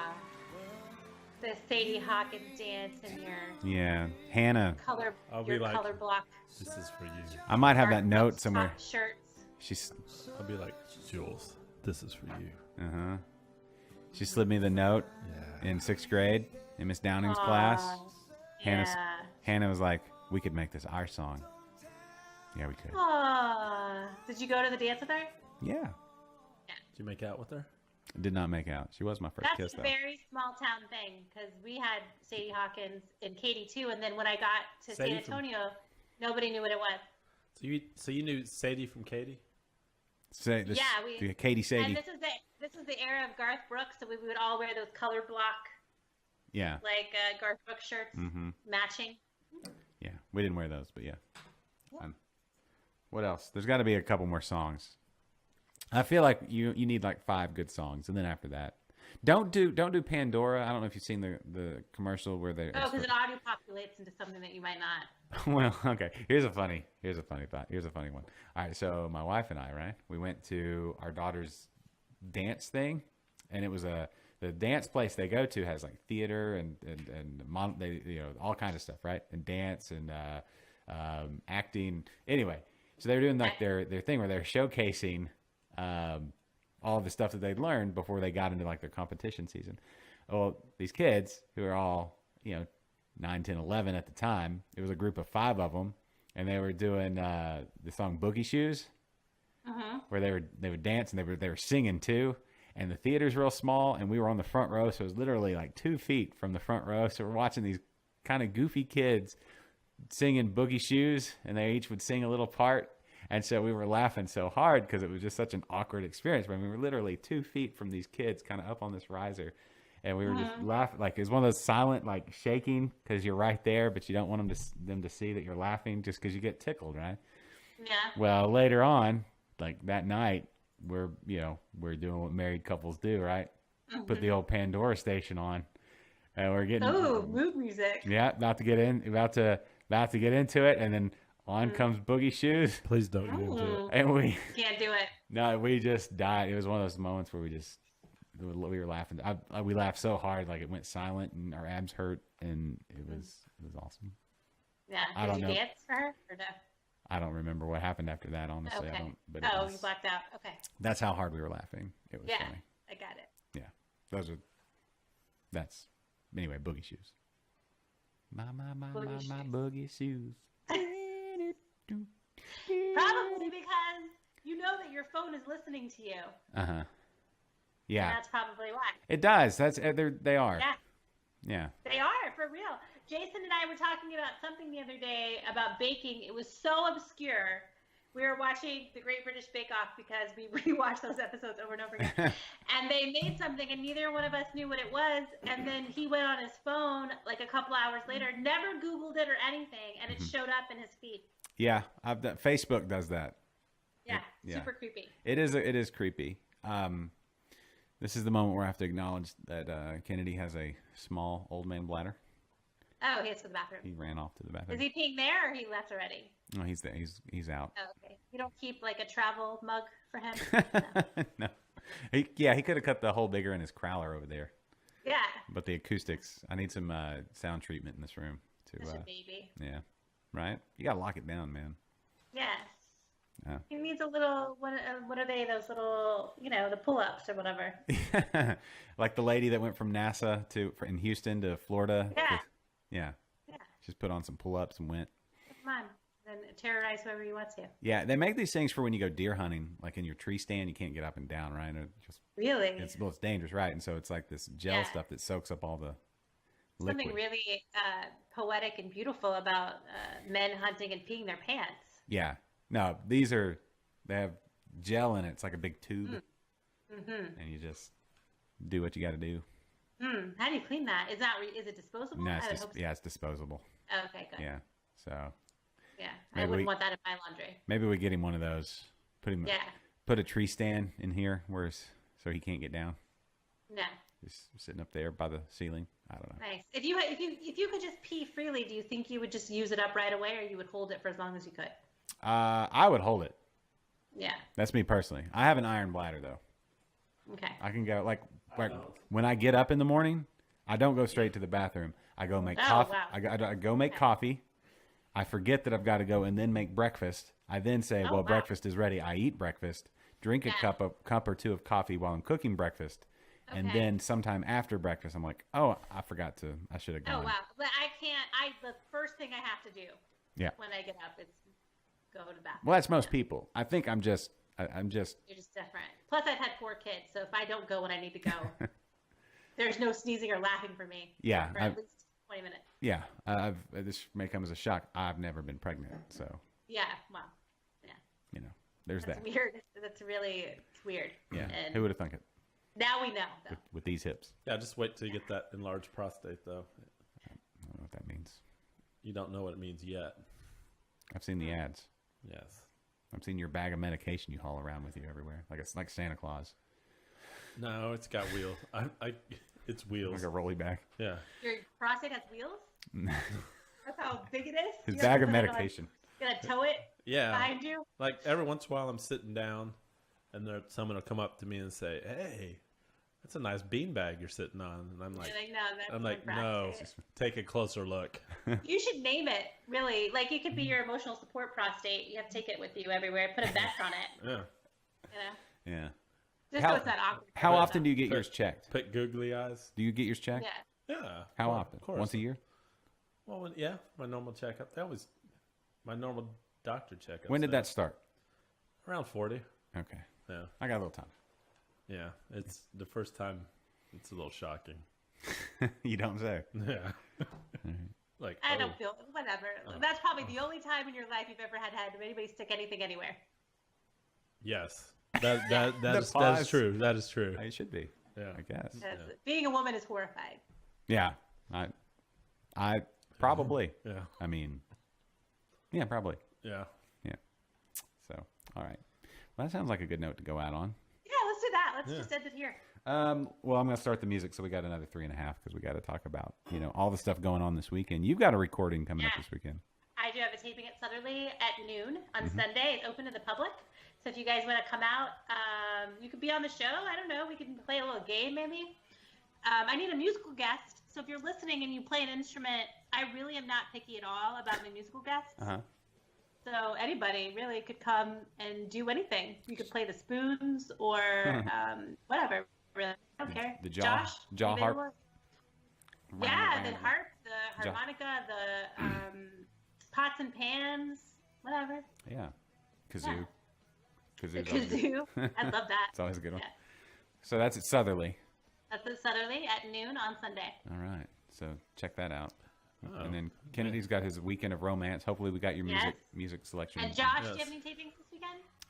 The Sadie Hawkins dance and your Yeah, Hannah. color, I'll be your like, color block. This is for you. I might have that Dark note top somewhere. Shirts. She's. I'll be like, Jules, this is for you. Uh-huh. She slid me the note Yeah. in 6th grade in Miss Downing's class. Yeah. Hannah was like, "We could make this our song." Yeah, we could. Aw. Did you go to the dance with her? Yeah. Did you make out with her? Did not make out. She was my first That's kiss a though. very small town thing because we had Sadie Hawkins and Katie too, and then when I got to Sadie San from- Antonio, nobody knew what it was. So you knew Sadie from Katie? Say this. Yeah, we- Katie Sadie. And this is the era of Garth Brooks, so we would all wear those color block Yeah. like Garth Brooks shirts, matching. Yeah. We didn't wear those, but yeah. What else? There's got to be a couple more songs. I feel like you need like 5 good songs, and then after that, don't do Pandora. I don't know if you've seen the commercial where they. Oh, because it auto populates into something that you might not. Well, okay. Here's a funny thought. Here's a funny one. All right, so my wife and I, right? We went to our daughter's dance thing, and it was the dance place they go to has like theater and they all kinds of stuff, right? And dance and acting. Anyway, so they were doing like their thing where they're showcasing all the stuff that they'd learned before they got into like their competition season. Well, these kids who are all 9, 10, 11 at the time, it was a group of 5 of them, and they were doing the song Boogie Shoes, where they would dance and they were singing too. And the theater's real small, and we were on the front row, so it was literally like 2 feet from the front row. So we're watching these kind of goofy kids singing Boogie Shoes, and they each would sing a little part. And so we were laughing so hard because it was just such an awkward experience. But we were literally 2 feet from these kids kind of up on this riser. And we were just laughing. Like, it was one of those silent, like, shaking because you're right there, but you don't want them to see that you're laughing just because you get tickled, right? Yeah. Well, later on, like that night, we're doing what married couples do, right? Put the old Pandora station on. And we're getting... Oh, mood music. Yeah, about to get into it. And then on comes Boogie Shoes. Please don't get into it. And we... Can't do it. No, we just died. It was one of those moments where we were laughing. We laughed so hard, like it went silent, and our abs hurt, and it was awesome. Yeah. I don't Did you know. dance for her or no? I don't remember what happened after that, honestly. Okay. I don't. But You blacked out. Okay. that's how hard we were laughing. It was Yeah, funny. I got it. Yeah, that's anyway. Boogie Shoes. My boogie shoes. Probably because you know that your phone is listening to you. Uh-huh. Yeah, And that's probably why. it does. That's they are. Yeah. Yeah. They are, for real. Jason and I were talking about something the other day about baking. It was so obscure we were watching The Great British Bake Off because we rewatched those episodes over and over again. And they made something, and neither one of us knew what it was. And then he went on his phone like a couple hours later, never Googled it or anything, and it showed up in his feed. Yeah, I've done, Facebook does that. Yeah, yeah. super creepy. It is creepy. This is the moment where I have to acknowledge that Kennedy has a small old man bladder. Oh, he has to the bathroom. He ran off to the bathroom. Is he peeing there, or he left already? No, he's there. He's out. Oh, okay. You don't keep like a travel mug for him? No. He could have cut the hole bigger in his crowler over there. Yeah. But the acoustics, I need some sound treatment in this room. Such a baby. Yeah. Right? You got to lock it down, man. Yes. Yeah. He needs a little, what are they, those little, the pull-ups or whatever. Like the lady that went from NASA in Houston to Florida. Yeah. Yeah. Just put on some pull-ups and went. Come on. Then terrorize whoever you want to. Yeah, they make these things for when you go deer hunting, like in your tree stand, you can't get up and down, right? Really? It's dangerous, right? And so it's like this gel stuff that soaks up all the liquid. Something really poetic and beautiful about men hunting and peeing their pants. Yeah. No, they have gel in it. It's like a big tube. Mm-hmm. And you just do what you got to do. How do you clean that? Is it disposable? No, it's disposable. Oh, okay, good. Yeah. So. Yeah, I wouldn't want that in my laundry. Maybe we get him one of those. Put a tree stand in here, so he can't get down. No. Just sitting up there by the ceiling. I don't know. Nice. If you could just pee freely, do you think you would just use it up right away, or you would hold it for as long as you could? I would hold it. Yeah. That's me personally. I have an iron bladder though. Okay. I can go like when I get up in the morning, I don't go straight to the bathroom. I go make coffee. Wow. I go make coffee. I forget that I've got to go and then make breakfast. I then say, breakfast is ready. I eat breakfast, drink a cup or two of coffee while I'm cooking breakfast. Okay. And then sometime after breakfast, I'm like, I should have gone. Oh, wow. But the first thing I have to do when I get up is go to the bathroom. Well, that's most people. I think I'm just. You're just different. Plus, I've had 4 kids, so if I don't go when I need to go, there's no sneezing or laughing for me. Yeah. For at least 20 minutes. Yeah, this may come as a shock. I've never been pregnant, so. Yeah, well, yeah. There's That's that. Weird. That's really weird. Yeah, and who would have thunk it? Now we know, though. With these hips. Yeah, just wait till you get that enlarged prostate, though. I don't know what that means. You don't know what it means yet. I've seen the ads. Yes. I've seen your bag of medication you haul around with you everywhere, like it's like Santa Claus. No, it's got wheels. It's wheels. Like a rolly bag. Yeah. Your prostate has wheels? That's how big it is? His bag of medication. Gonna tow it behind you? Like every once in a while I'm sitting down and someone will come up to me and say, "Hey, that's a nice beanbag you're sitting on." And I'm like, no, take a closer look. You should name it, really. Like, it could be your emotional support prostate. You have to take it with you everywhere. Put a vest on it. Yeah. Yeah. Just so it's not awkward. How often do you get yours checked? Put googly eyes. Do you get yours checked? Yeah. Yeah. How often? Of course. Once a year? Well, my normal checkup. That was my normal doctor checkup. When did that start? Around 40. Okay. Yeah. I got a little time. Yeah. It's the first time. It's a little shocking. You don't say. Yeah. Like I don't feel whatever. That's probably the only time in your life you've ever had anybody stick anything anywhere. Yes. That's true. That is true. It should be. Yeah. I guess. Being a woman is horrifying. Yeah. I probably. Yeah. I mean, yeah, probably. Yeah. Yeah. So, all right. Well, that sounds like a good note to go out on. Yeah, let's do that. Let's just end it here. Well, I'm going to start the music, so we got another 3.5 because we got to talk about, all the stuff going on this weekend. You've got a recording coming up this weekend. I do have a taping at Southerly at noon on Sunday. It's open to the public. So if you guys want to come out, you could be on the show. I don't know. We can play a little game maybe. I need a musical guest. So if you're listening and you play an instrument, I really am not picky at all about my musical guests. Uh-huh. So anybody really could come and do anything. You could play the spoons or whatever. Really, I don't care. The jaw harp. Yeah, the harp, the harmonica, the pots and pans, whatever. Yeah. Kazoo. Yeah. Kazoo. I love that. It's always a good one. Yeah. So that's at Southerly. That's at Southerly at noon on Sunday. All right. So check that out. And then Kennedy's got his weekend of romance. Hopefully we got your music selection. And Josh, do you have any tapings this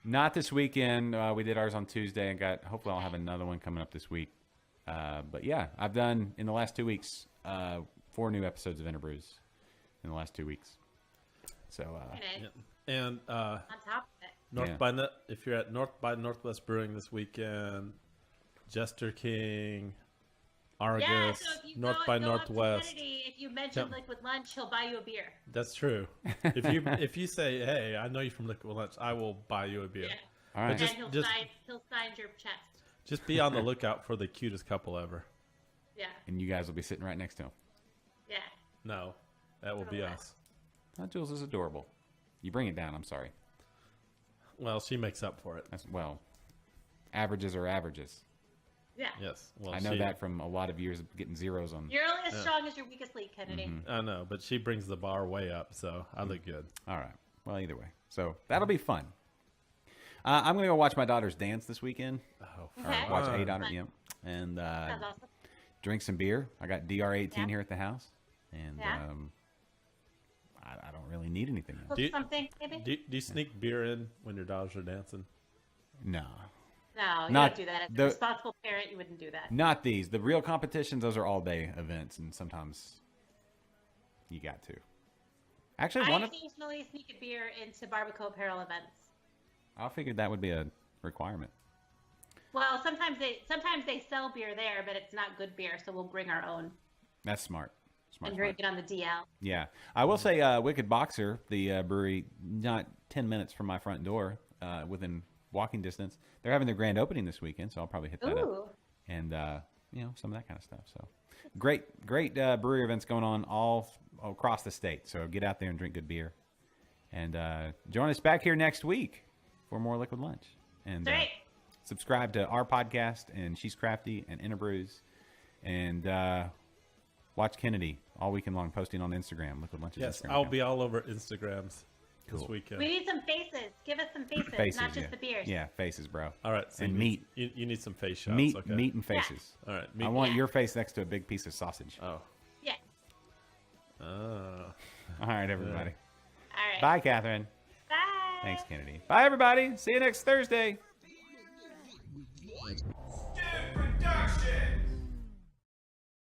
Not this weekend. We did ours on Tuesday and hopefully I'll have another one coming up this week. But yeah, I've done in the last 2 weeks 4 new episodes of Interbrews in the last 2 weeks. So Okay. And On top of it. if you're at North by Northwest Brewing this weekend, Jester King, Argus, Yeah, so if you North go, by go up to Northwest. Kennedy, if you mention Yep. Liquid Lunch, he'll buy you a beer. That's true. If you say, "Hey, I know you from Liquid Lunch," I will buy you a beer. Yeah. all right. But just- And he'll sign your chest. Just be on the lookout for the cutest couple ever. Yeah. And you guys will be sitting right next to him. Yeah. No, that will be us. Oh, Jules is adorable. You bring it down. I'm sorry. Well, she makes up for it. Averages are averages. Yeah. Yes. Well, I know that from a lot of years of getting zeros on. You're only as strong as your weakest link, Kennedy. I know, but she brings the bar way up, so I look good. All right. Well, either way. So that'll be fun. I'm going to go watch my daughter's dance this weekend. Oh, Okay. Watch fun. A-Daughter, Fun. yeah. And Sounds awesome. drink some beer. I got DR18 Yeah. here at the house. And Yeah. I don't really need anything else. Cook Do you- something, maybe? Do you sneak beer in when your daughters are dancing? No. No, you Not don't do that. As a the- responsible parent, you wouldn't do that. Not these. The real competitions, those are all-day events. And sometimes you got to. Actually, I occasionally sneak a beer into Barbacoa Apparel events. I figured that would be a requirement. Well, sometimes they sell beer there, but it's not good beer, so we'll bring our own That's smart. and drink it on the DL. Yeah. I will say Wicked Boxer, the brewery, not 10 minutes from my front door, within walking distance. They're having their grand opening this weekend, so I'll probably hit that up. Ooh. And, some of that kind of stuff. So great brewery events going on all across the state. So get out there and drink good beer. And join us back here next week for more Liquid Lunch. And That's right. subscribe to our podcast and She's Crafty and Interbrews. And watch Kennedy all weekend long posting on Instagram. Liquid Lunch's Yes, Instagram I'll account. be all over Instagrams this Cool. weekend. We need some faces. Give us some faces, Faces, not just yeah. the beers. Yeah, faces, bro. All right, so And you meat. You need some face shots. Meat, okay? meat and faces. All right, I want Yeah. your face next to a big piece of sausage. Oh. Yeah. Oh. All right, everybody. All right. Bye, Catherine. Bye. Thanks, Kennedy. Bye, everybody. See you next Thursday.